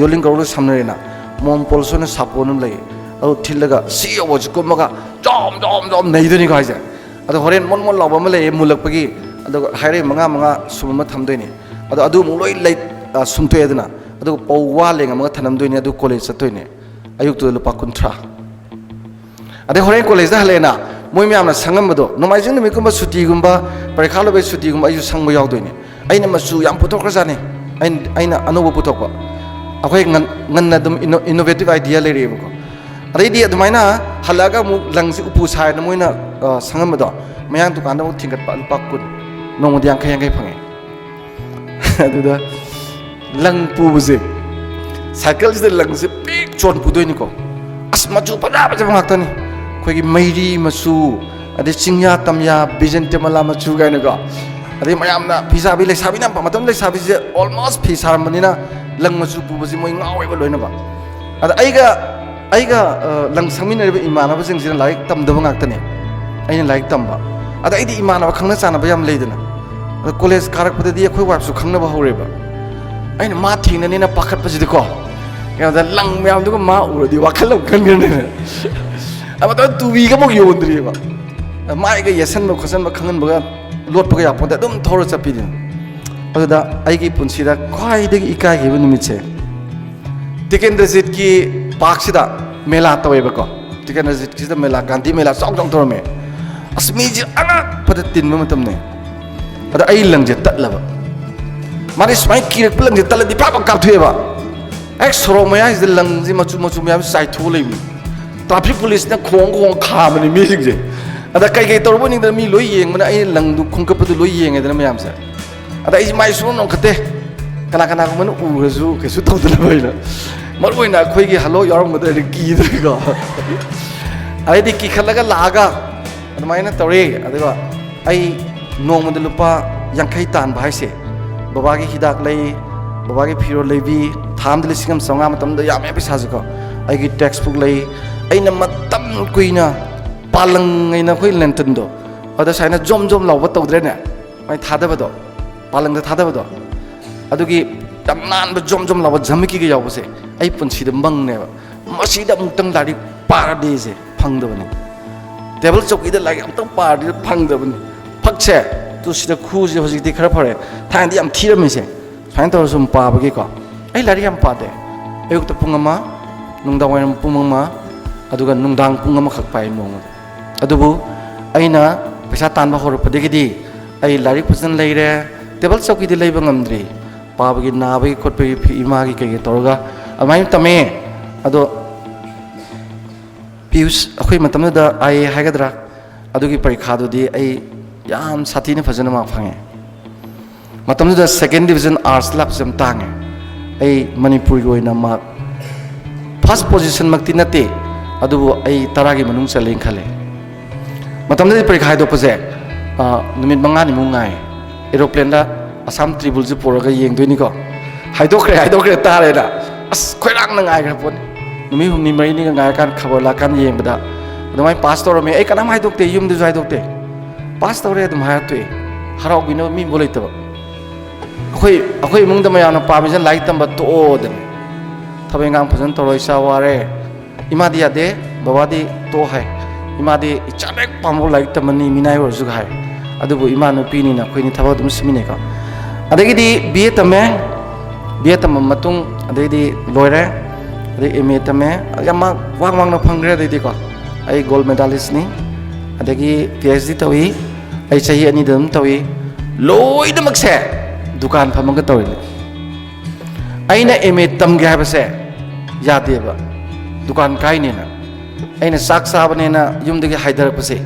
yoling ko samne na mom polsona saponum lay au thillaga si awaj komaga jom nei doni ga ja ado horen mon lawa ma lay mulak pagi ado haire manga summa thamdoi ni ado mu loi lay sumtoi aduna ado pawwa lenga ma thanam doi ni ado college satoi ni ayuk tu lupa kuntra ado horen college da halena moi myam na sangam do nomai jing mi kumba suti gumba parikha lo be suti gumba ayu sangbo yaw doi ni aina masu yam putok ra jani aina anobo putok ko akhoi ngan dum innovative idea le re ko adai di adumaina halaga mu langsi upu sai na moina sangam do mayang tu kan da mu thingat pa lupa kun nong diang khayang kai phange aduda lang pu buje cycle de lang se pik chon pu doi ni ko asma chu pada ba ngak tani khoi gi mairi masu ade chingya tamya vision temala machu ga na ko ade mayam na pisa bi le sabi na pa matam le sabi je almost pisa manina lang masu pu buje moi ngawe ba loina ba ada aiga lang sangmin re imana ba jing jin like tam da ngak tani aina like tam ba ada idi imana ba khangna chana ba yam leidana college karak pade di khoi wap su khangna ba hore ba aina ma thina ni na pakhat pa ji ko ya da lang myam du ma uro di wakhal lo kan gan ne ama ta tu wi ga mo yondri ba ma ga yesan ba khosan ba khangan ba lot pa ga ya ponda dum thoro chapi din ada aigi punsi da khoi de ikai gi bu numit che Tikendrajit ki paksida mela tawe ba ko Tikendrajit ki da mela Gandhi mela song thor me asmi ji ana pada tin ma matam ne ada ai lang je tat la ba mari smai ki rek lang je tat la di pa ka thue ba ek soro ma ya is lang ji machu ma sai thu le mi traffic police na khong kha ma ni mi jing je ada kai tor bo ning da mi loi yeng ma ai lang du khong ka pa du loi yeng da ma yam sa ada is mai su no khate kana ko man u resu ke su to da ba ina mar boina khoi gi halo yaram ma da ki da ga ꯑꯗꯩꯗꯤ ꯀꯤꯈꯠꯂꯒ ꯂꯥꯛꯑꯒ ꯑꯗꯨꯃꯥꯏꯅ ꯇꯧꯔꯦ ꯑꯗꯨꯒ ꯑꯩ ꯅꯣꯡꯃꯗ ꯂꯨꯄꯥ 50 ꯇꯥꯟꯕ ꯍꯥꯏꯁꯦ ꯕꯕꯥꯒꯤ ꯍꯤꯗꯥꯛ ꯂꯩ ꯕꯕꯥꯒꯤ ꯐꯤꯔꯣꯜ ꯂꯩꯕꯤ ꯊꯥ ꯑꯃꯗ 1,500 ꯃꯇꯝꯗ ꯌꯥꯝꯃꯦ ꯄꯩꯁꯥꯁꯦꯀꯣ ꯑꯩꯒꯤ ꯇꯦꯛꯁ ꯕꯨꯛ ꯂꯩ ꯑꯩꯅ ꯃꯇꯝ ꯀꯨꯏꯅ ꯄꯥꯂꯪꯉꯩꯅ ꯑꯩꯈꯣꯏ ꯂꯦꯟꯇꯟꯗꯣ ꯑꯗ ꯁꯨꯃꯥꯏꯅ ꯖꯣꯝ ꯖꯣꯝ ꯂꯥꯎꯕ ꯇꯧꯗ꯭ꯔꯦꯅꯦ ꯃꯥꯏ ꯊꯥꯗꯕꯗꯣ ꯄꯥꯂꯪꯗ ꯊꯥꯗꯕꯗꯣ ꯑꯗꯨꯒꯤ ꯌꯥꯝ ꯅꯥꯟꯕ ꯖꯣꯝ ꯖꯣꯝ ꯂꯥꯎꯕ ꯖꯃꯤꯀꯤꯒ ꯌꯥꯎꯕꯁꯦ ꯑꯩ ꯄꯨꯟꯁꯤꯗ ꯃꯪꯅꯦꯕ ꯃꯁꯤꯗ ꯑꯃꯨꯛꯇꯪ ꯂꯥꯏꯔꯤꯛ ꯄꯥꯔꯗꯤꯁꯦ ꯐꯪꯗꯕꯅꯤ ꯇꯦꯕꯜ ꯆꯧꯀꯤꯗ ꯂꯥꯏꯔꯤꯛ ꯑꯃꯨꯛꯇꯪ ꯄꯥꯔꯗꯤ ꯐꯪꯗꯕꯅꯤ ꯐꯛꯁꯦ ꯇꯨ ꯁꯤꯗ ꯈꯨꯁꯦ ꯍꯧꯖꯤꯛꯇꯤ ꯈꯔ ꯐꯔꯦ ꯊꯥꯏꯅꯗꯤ ꯌꯥꯝ ꯊꯤꯔꯝꯃꯤꯁꯦ ꯁꯨꯃꯥꯏꯅ ꯇꯧꯔ ꯁꯨꯝ ꯄꯥꯕꯒꯤꯀꯣ ꯑꯩ ꯂꯥꯏꯔꯤꯛ ꯌꯥꯝ ꯄꯥꯗꯦ ꯑꯌꯨꯛꯇ ꯄꯨꯡ 1 ꯅꯨꯡꯗꯥꯡꯋꯥꯏꯔꯝ ꯄꯨꯡ 1 ꯑꯗꯨꯒ ꯅꯨꯡꯗꯥꯡ ꯄꯨꯡ 1 ꯈꯛ ꯄꯥꯏ ꯃꯑꯣꯡꯗ ꯑꯗꯨꯕꯨ ꯑꯩꯅ ꯄꯩꯁꯥ ꯇꯥꯟꯕ ꯍꯧꯔꯛꯄꯗꯒꯤꯗꯤ ꯑꯩ ꯂꯥꯏꯔꯤꯛ ꯐꯖꯅ ꯂꯩꯔꯦ ꯇꯦꯕꯜ ꯆꯧꯀꯤꯗꯤ ꯂꯩꯕ ꯉꯝꯗ꯭ꯔꯤ ꯄꯥꯕꯒꯤ ꯅꯥꯕꯒꯤ ꯈꯣꯠꯄꯒꯤ ꯏꯃꯥꯒꯤ ꯀꯩꯀꯩ ꯇꯧꯔꯒ ꯑꯗꯨꯃꯥꯏꯅ ꯇꯝꯃꯦ ꯑꯗꯣ ꯄꯤꯌꯨꯁ ꯑꯩꯈꯣꯏ ꯃꯇꯝꯗꯨꯗ ꯑꯥꯏ ꯍꯥꯏꯒꯗ꯭ꯔꯥ ꯑꯗꯨꯒꯤ ꯄꯔꯤꯈꯥꯗꯨꯗꯤ ꯑꯩ ꯌꯥꯝ ꯁꯥꯊꯤꯅ ꯐꯖꯅ ꯃꯥꯔꯛ ꯐꯪꯉꯦ ꯃꯇꯝꯗꯨꯗ 2nd ꯗꯤꯕꯤꯖꯟ ꯑꯥꯔꯠꯁ ꯂꯥꯛꯄꯁꯦ ꯌꯥꯝ ꯇꯥꯡꯉꯦ ꯑꯩ ꯃꯅꯤꯄꯨꯔꯒꯤ ꯑꯣꯏꯅ ꯃꯥꯔꯛ ꯐꯥꯔꯁ ꯄꯣꯖꯤꯁꯟꯃꯛꯇꯤ ꯅꯠꯇꯦ ꯑꯗꯨꯕꯨ ꯑꯩ 10ꯒꯤ ꯃꯅꯨꯡ ꯆꯜꯂꯦꯅ ꯈꯜꯂꯦ ꯃꯇꯝꯗꯨꯗꯤ ꯄꯔꯤꯈꯥ ꯍꯥꯏꯗꯣꯛꯄꯁꯦ ꯅꯨꯃꯤꯠ 5ꯅꯤꯃꯨꯛ ꯉꯥꯏ ꯑꯦꯔꯣꯄ꯭ꯂꯦꯟꯗ ꯑꯁꯥꯝ ꯇ꯭ꯔꯤꯕꯨꯜꯁꯦ ꯄꯨꯔꯒ ꯌꯦꯡꯗꯣꯏꯅꯤꯀꯣ ꯍꯥꯏꯗꯣꯛꯈ꯭ꯔꯦ ꯇꯥꯔꯦꯅ ꯑꯁ ꯈꯣꯏꯔꯥꯡꯅ ꯉꯥꯏꯈ꯭ꯔ ꯄꯣꯠꯅꯤ ꯅꯨꯃꯤꯠ 6 4ꯅꯤꯒ ꯉꯥꯏꯔꯀꯥꯟꯗ ꯈꯕꯔ ꯂꯥꯛꯀꯥꯟꯗ ꯌꯦꯡꯕꯗ ꯑꯗꯨꯃꯥꯏꯅ ꯄꯥꯁ ꯇꯧꯔꯝꯃꯦ ꯑꯩ ꯀꯅꯥꯝ ꯍꯥꯏꯗꯣꯛꯇꯦ ꯌꯨꯝꯗꯁꯨ ꯍꯥꯏꯗꯣꯛꯇꯦ ꯄꯥꯁ ꯇꯧꯔꯦ ꯑꯗꯨꯝ ꯍꯥꯏꯔ ꯇꯣꯛꯑꯦ ꯍꯔꯥꯎꯕꯤꯅꯕ ꯃꯤꯕꯨ ꯂꯩꯇꯕ ꯑꯩꯈꯣꯏ ꯏꯃꯨꯡꯗ ꯃꯌꯥꯝꯅ ꯄꯥꯝꯃꯤꯁꯤꯅ ꯂꯥꯏꯔꯤꯛ ꯇꯝꯕ ꯇꯣꯛꯑꯣꯗꯅꯤ ꯊꯕꯛ ꯏꯟꯈꯥꯡ ꯐꯖꯅ ꯇꯧꯔ ꯏꯆꯥ ꯋꯥꯔꯦ ꯏꯃꯥꯗꯤ ꯌꯥꯗꯦ ꯕꯕꯥꯗꯤ ꯇꯣꯛ ꯍꯥꯏ ꯏꯃꯥꯗꯤ ꯏꯆꯥ ꯍꯦꯛ ꯄꯥꯝꯕ ꯂꯥꯏꯔꯤꯛ ꯇꯝꯃꯅꯤ ꯃꯤꯅꯥꯏ ꯑꯣꯏꯔꯁꯨ ꯍꯥꯏ ꯑꯗꯨꯕꯨ ꯏꯃꯥ ꯅꯨꯄꯤꯅꯤꯅ ꯑꯩꯈꯣꯏꯅꯤ ꯊꯕꯛ ꯑꯗꯨꯝ ꯁꯤꯟꯃꯤꯟꯅꯩꯀꯣ ꯑꯗꯒꯤꯗꯤ BA ꯇꯝꯃꯦ BA ꯇꯝꯕ ꯃꯇꯨꯡ ꯑꯗꯩꯗꯤ ꯂꯣꯏꯔꯦ ꯑꯗꯩ MA ꯇꯝꯃꯦ ꯌꯥꯝ ꯋꯥꯡꯅ ꯐꯪꯈ꯭ꯔꯦ ꯑꯗꯩꯗꯤꯀꯣ ꯑꯩ ꯒꯣꯜ ꯃꯦꯗꯥꯂꯤꯁꯅꯤ ꯑꯗꯒꯤ PhD ꯇꯧꯏ ꯑꯩ ꯆꯍꯤ 2ꯗ ꯑꯗꯨꯝ ꯇꯧꯏ ꯂꯣꯏꯅꯃꯛꯁꯦ ꯗꯨꯀꯥꯟ ꯐꯝꯃꯒ ꯇꯧꯔꯤꯅꯤ ꯑꯩꯅ MA ꯇꯝꯒꯦ ꯍꯥꯏꯕꯁꯦ ꯌꯥꯗꯦꯕ ꯗꯨꯀꯥꯟ ꯀꯥꯏꯅꯦꯅ ꯑꯩꯅ ꯆꯥꯛ ꯆꯥꯕꯅꯦꯅ ꯌꯨꯝꯗꯒꯤ ꯍꯥꯏꯊꯔꯛꯄꯁꯦ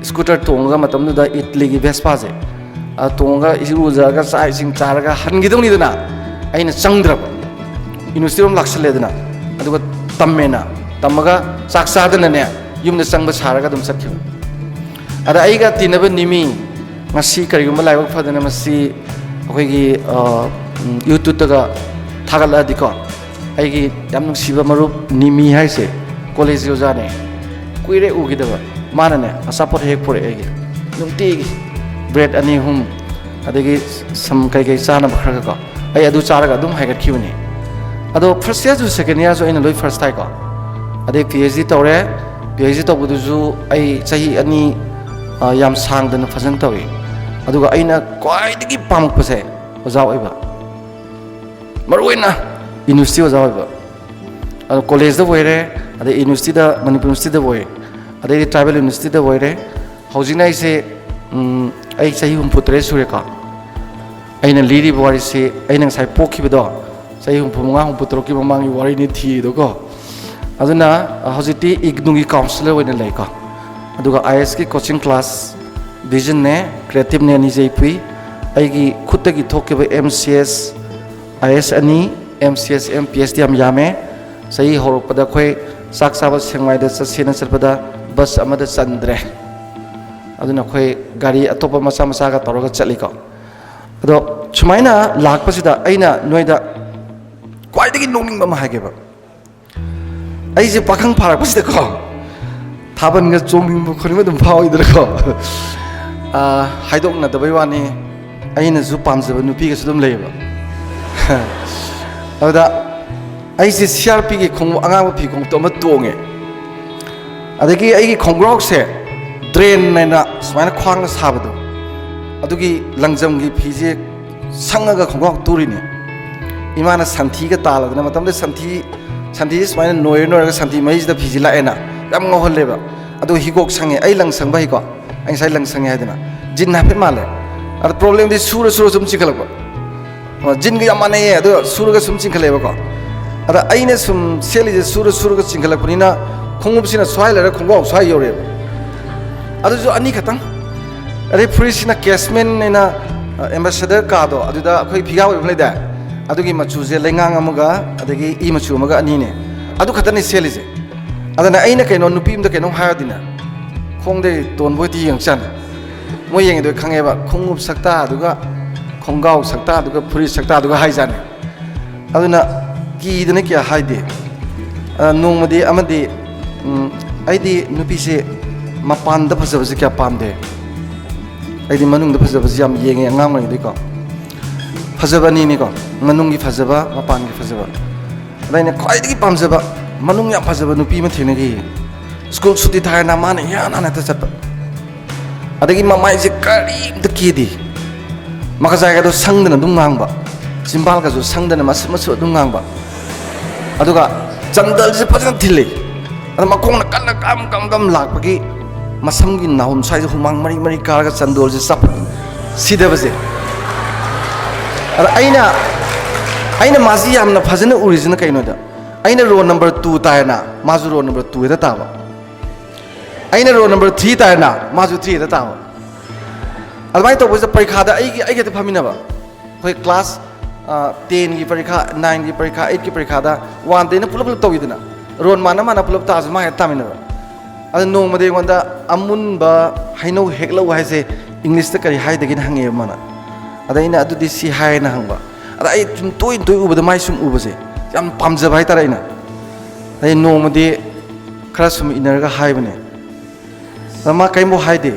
स्कूटर तोंगा मतमनुदा इटली की वेस्पासे तोंगा इरुजरगा चा इसिंग चारगा हनगिदोंनिदना अइना चंगद्रब यूनिवर्सिटी रोम लाक्सलेदना अदुगा तम्मेना तम्मगा चाक चादनने युमदा चंगबा सारगा दुम चटखिब अदा अइगा तिनबा निमी ngasi karigumba laibak fadana masi akoigi youtube taga thagala diko aigi yam nungsiba marup nimi haise college yojane kuire ugidaba मानने असापोट हेक पुरे एगे नुंती ब्रेड अनि हुम अदगी सम कई कई चाना बखरगा को आई अदु चारगा दुम हाइगत खिबनी अदो फर्स्ट इयर जु सेकंड इयर जो इन लोई फर्स्ट टाइ को अदे PhD तौरे PhD तौबदुजु आई चाही अनि याम सांगदन फजन तौई अदुगा अइना क्वाइदगी पामकपसे ओजा ओइबा मरुइना यूनिवर्सिटी ओजा ओइबा अदो कॉलेज द वइरे अदे university the Manipur university the वइ अदे ट्राइबल यूनिवर्सिटी द वइरे हौजिना इसे आई चाही 63 सुरेका अइना लिरि बवारी से अइना साइ पोखिबदो चाही 35 की ममांगी वारी नि थीदोको अदुना हौजिति इग्नुगी काउंसलर वइना लाइका अदुगा IS की कोचिंग क्लास विजन ने क्रिएटिव ने नि जैपुई आइगी खुदगी थोकेबे MCS IS अनि MCS PhD am यामे सही होरपदा खोय साकसाबा सेंगवाइदा ससेना चलपदा बस अमदा चंद्रे अदुना खोय गाड़ी अतोपा मसा मसा का तौरगा चलिको अदो सुमाइना लाकपसिदा अइना नोइदा क्वाइदगी नोंनिंग बम हागेबा अइजे पाखंग फारकपसिदा को थाबनगा चोंगिंग खनिमा दम फावइदरको हाइदोकना दबै वानी अइना जु पामजबा नुपीगा सुदम लेबा अदा अइसे CRP की खोंग अंगाबा फी खोंग तोमा तोंगे अदगी अइगी खोंग्राउक से ड्रेन नैना सुमाइना ख्वांग साबदो अदुगी लंगजमगी फीजे संगगा खोंग्राउक तुरिने इमाना संथीगा तालदना मतमदे संथी सुमाइना नोयरगा संथी मैजदा फीजी लाएना याम ngохलेबा अदु हिगोक संगे अइ लंग संगबा हिको अइ साइ लंग संगे हाइदना जिन हाफे माले अद प्रॉब्लम दि सुर सुम चिखलबा जिन ग यामाने अदु सुरगा सुम चिखलेबा को अदा अइने सुम सेलिजे सुरगा चिखलपनिना खोंगबसिना स्वाइलरा खोंगाव स्वाइ योरे अदु जो अनि खतंग अरे फ्रीसिना केसमेन नेना एम्बेसडर कादो अदुदा अखोइ फिगा ओइबलेदा अदुगी मचुजे लेंगांग अमगा अदगी इ मचु अमगा अनिने अदु खतनी सेलिजे adana aina kaino nupi amda kaino hayadina khongde tonboi ti yang chan moi yang do khange ba khongup sakta aduga khonggaw sakta aduga puri sakta aduga haijan aduna ki dana kya haide nongmadi amadi aidi nupi se mapan da phajaba se kya pamde aidi manung da phajaba se yam yenge angam ngai de ko phajaba ni ko manung gi phajaba mapan gi phajaba adaina khwai gi pamjaba manung ya phajaba nupi ma thene gi school suti thai na man ya na ta chat adagi mamai je kari da kidi maka jaiga do sangdana dum ngangba simbal ka jo sangdana masu dum ngangba aduga jandal je phajana thile ada makong na kan kam lak pagi masam gi naum sai je humang mari kar ga chandol je sap sida base ada aina mazi yamna phajana original kaino da aina row number 2 taina mazu row number 2 da tawa aina row number 3 taina mazu 3 da tawa almai to bose parikha da ai ta phamina ba hoi class 10 gi parikha 9 gi parikha 8 gi parikha da 1 de na pulap tawidina ron mana pulap ta ma ya tamina ba ada nong made gonda amun ba haino heklo haise english ta kari haidagi na hange mana ada ina adu di si hai na hangba ada ai tum toy ubada mai sum ubase yam pamja bai tara ina ai nong made khara sum inar ga hai bane ama kai mo haide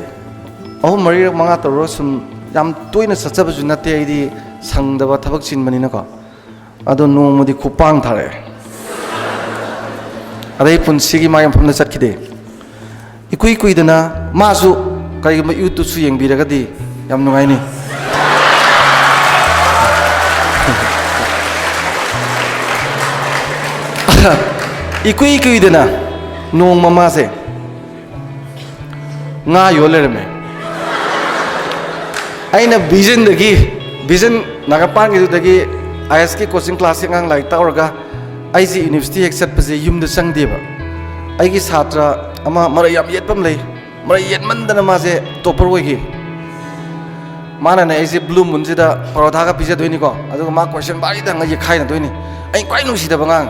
ahu mari manga toro sum yam toina sachaba ju nate ai di sangdaba thabak chin bani na ko ado nong made khupang thare adai punsigi mayam phamna chatkide ikui dana masu kai ma youtube su yeng biraga di yam nungai ni ikui dana nong mama se nga yolerme aina vision nagapan gitu dagi ISK coaching class yang like tauraga IC university accept pase yum da sang deba aigi satra ama marayam yet pam lei marayet mandana ma se topper wegi mana na IC blue mun se da parodha ga pija doini ko adu ma question bari da ngai khai na doini ai kwai nu si da bangang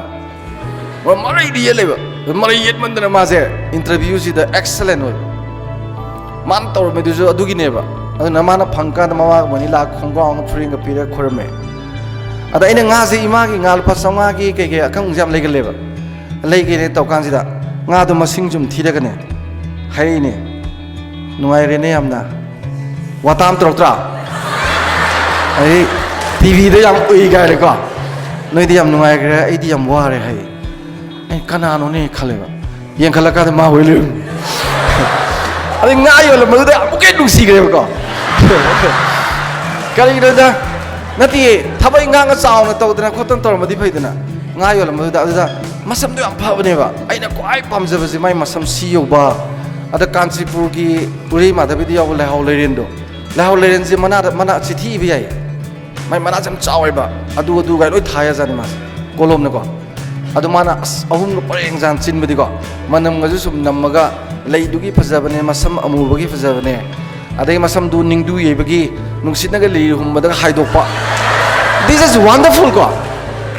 wa marai di leba marayet mandana ma se interview si da excellent oi man tor me du adu gi neba adu na mana phangka da ma mani la khonggaw na phring ga pira khorme ada ina nga se ima gi ngal pa songa gi ke akang jam legaleba legi ne tawkan sida nga do masing jum thira gane hai ne nuai re ne amna watam trotra ai tv de yam ui ga re ko noi di yam nuai ga ai di yam wa re hai ai kana no ne khaleba yen khalaka ma hoile ai nga yo le ma da amuke du si gre ko kali da nati thabai nga chaw na tawdana khotan tor madi phaidana nga yo lam da masam do am phabane ba aina kwai pamjaba ji mai masam si yo ba ada kanchipur gi uri madhabi di yo le haw leren ji mana chithi bi ai mai mana jam chawai ba adu ga loi thaya jani mas kolom na ko adu mana ahum ga pareng jan chin bidi ko manam ga ju sum namaga leidugi phajabane masam amubagi phajabane adai masam du ningdu yebagi nungsitnaga li humada haidokpa this is wonderful ko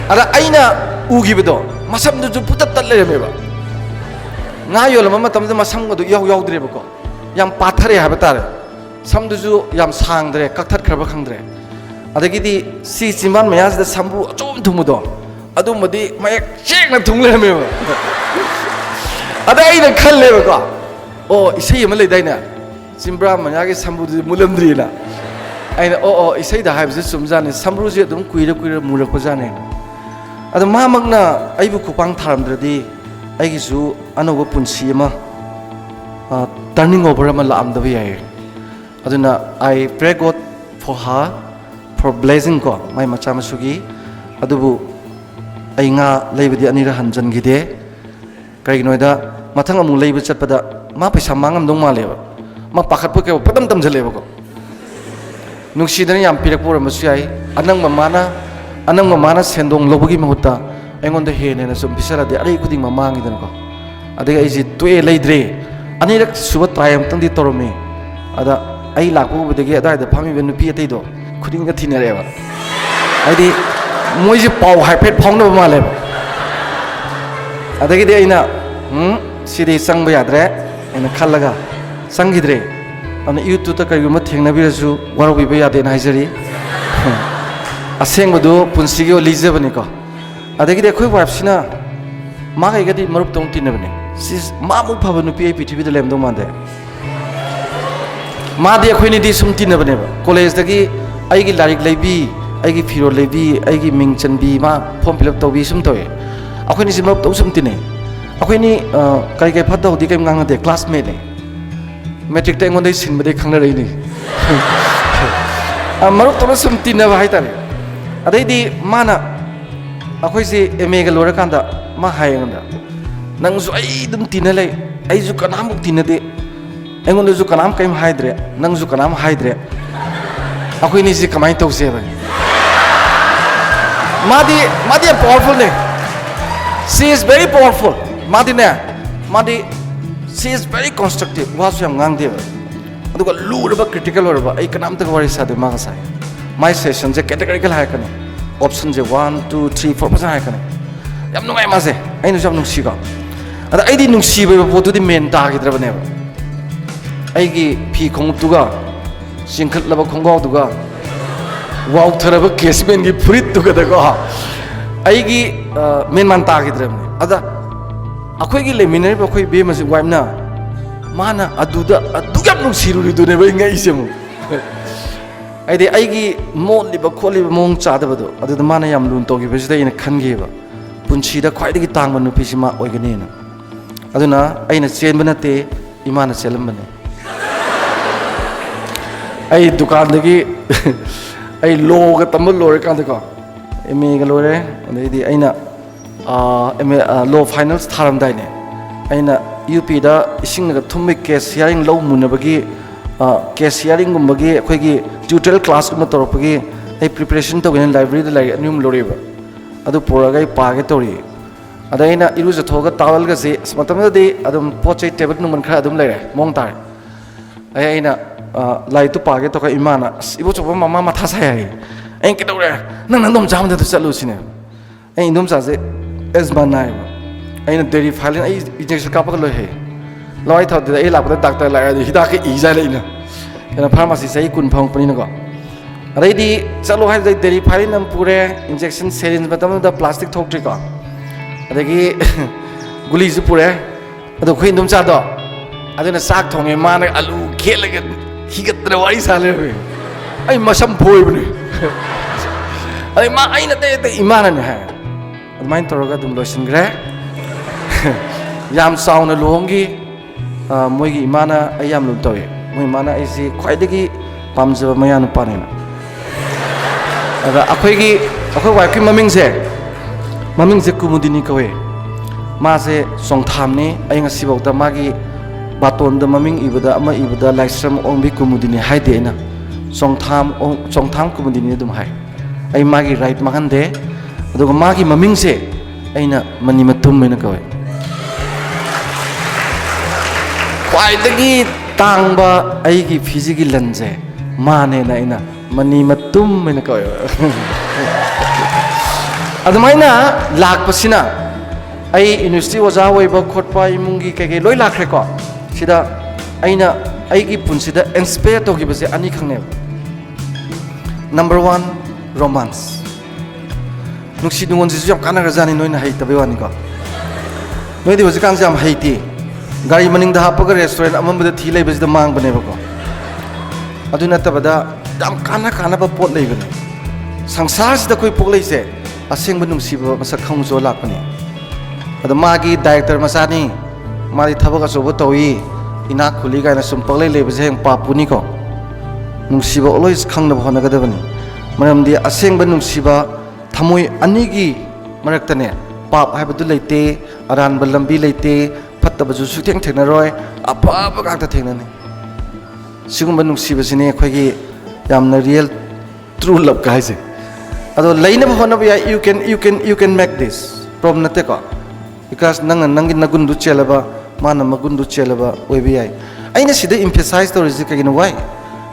ada aina ugibedo masam du putat talle ba nga yo lama matam da masam ga du yaw dreba ko yam pathare ha batare sam du ju yam sang dre kakthat khraba khangdre adagi di si chimban mayas da sambu achom thumudo adu madi mayak chek na thungle me ba ada aina khalle ba ko o isai ma le daina Simbra manyagi sambu mulamdri la aina o isai da haibse sumjane samru je dum kuira murak pajane adu ma magna aibu khupang tharamdradi aigi su anoba punsi ma turning over ma laam da yai aduna I pray God for her for blessing ko mai macha masugi adubu ainga leibadi anira hanjan gide kai noida mathang amu leiba chatpada ma paisa mangam dong ma leba ma pakhat pu ke padam tam jale ko nungsi dani yam pirak pura masuyai anang mamana sendong lobugi mahuta engon de he ne na sum bisara de ari kuding mamangi dan ko adiga iji tue leidre ani rak suba tayam tang di toromi ada ai lakbu bedege ada da phami ben pi atei do khuding ga thinare ba ai di moi ji pau hai phet phong no ma le adagi de ina Sidi sang bayadre ena khallaga sangidre ana YouTube ta kariguma thengnabirasu warabi bayade na haijari asengbodu punsigi lijabani ko adagi de khoi wapsina ma kai gadi marup tong tinabani sis ma mu phabanu pi ptv de lemdo mande ma de khoi ni di sum tinabani ba college dagi aigi larik leibi aigi phiro leibi aigi mingchanbi ma form fill up tobi sum toy akhoi ni sim marup tong sum tine akhoi ni kai kai phat dau di kai ngang de classmate ne metric ta ngon dai sin bade khangna rei ni marup tong sum tinaba hai tare adai di mana akhoi si MA ga lora kanda ma hayangda nang zu ai dum tinalai ai zu kanam buk tinade engon zu kanam kaim haidre nang zu kanam haidre akhoi ni si kamai tause ba madi powerful ne she is very powerful madi she is very constructive was yam ngang de aduga luraba critical orba ai kanam ta wari sa de ma sai my session je categorical hai kana option je 1 2 3 4 hai kana yam nungai ma se ai nu jam nungsi ga ada ai di nungsi ba photo di main ta gi draba ne ba ai gi phi khong tu ga singkhat laba khonggaw tu ga wow tharaba casement gi furit tu ga da ga ai gi main man ta gi draba ne ada akhoi gi leminari ba khoi be ma si waim na mana aduda adugam nungsi ru du ne ba ngai se mu ai de ai gi mon liba kholi mong cha da bado adu da mana yam lun to gi besida ina khan gi ba punchi da khwai dagi tang manu pi sima oi gani na aduna aina chen bana te imana selam bane ai dukan dagi ai lo ga tambal lore kan da ko MA ga lore adai di aina MA law finals tharam dai ne aina UP da ising ga thummi case hearing law munabagi case hearing gumbagi akhoi gi tutorial class kuma torpagi ai preparation to gen library da lai anum loriba adu poraga ai page tori ada ina iru ja thoga tawal ga se matam da de adum pochai table numan khara adum lai mong tar ai ina lai tu page to ka imana ibu choba mama matha sai ai ai ki dore nang dom jam da chalu sine ai dom sa se esma nai ai na dairy file ai injection ka pa lo he loi thau da ai la pa doctor lai adi hida ke i jai lai na kana pharmacy sai kun phang pani na ko adai di chalo hai dai dairy file nam pure injection syringe batam da plastic thok tri ko adagi guli su pure adu khoi dum cha do aduna sak thonge ma na alu khelaga higat na wari sale ai masam phoi bani ai ma ai na te imana ne ha admain toroga dum lotion gre yam sauna luhongi moi gi imana ai yam lu toy moi mana ai si khwai dagi pamjaba maya nu pa ne ada akhoi wife ki maming se kumudini kawe ma se songtham ni ai ngasi bauta magi baton da maming ibada ama ibada laisram ongbi kumudini haide na songtham kumudini dum hai ai magi right mahande aduga magi maming se aina mani matum mena kawe kwai dagi tangba ai gi physical lanje mane na ina mani matum mena kawe adamaina lakpasina ai university waja waiba khotpa imungi keke loi lakre ko sida aina aigi punsida inspire to gi base ani khangne number 1 romance nungsi dungon jisu yam kana rajani noina hai tabe wani ko noi di wajikang jam haiti gari maning da hapaga restaurant amam da thi lai base da mang bane ko aduna tabada dam kana ba pot lai bane sangsar sida koi pok lai se asengba nungsiba masak khongjo lakpani ada magi director masani mari thabaka sobo toyi ina khuli gaina sumpak lai lebe jeng papuni ko nungsiba always khangna bhona gadabani maramdi asengba nungsiba thamoi anigi maraktane pap haibadu leite aran balambi leite phattaba ju suteng theknaroi apa ga ta theknani sigumba nungsiba sine khoigi yamna real true love ka haise ado laina bhona ba you can make this problem nate ko because nangi nagundu chelaba mana magundu chelaba oibi ai aina sida emphasize to rizik kagin why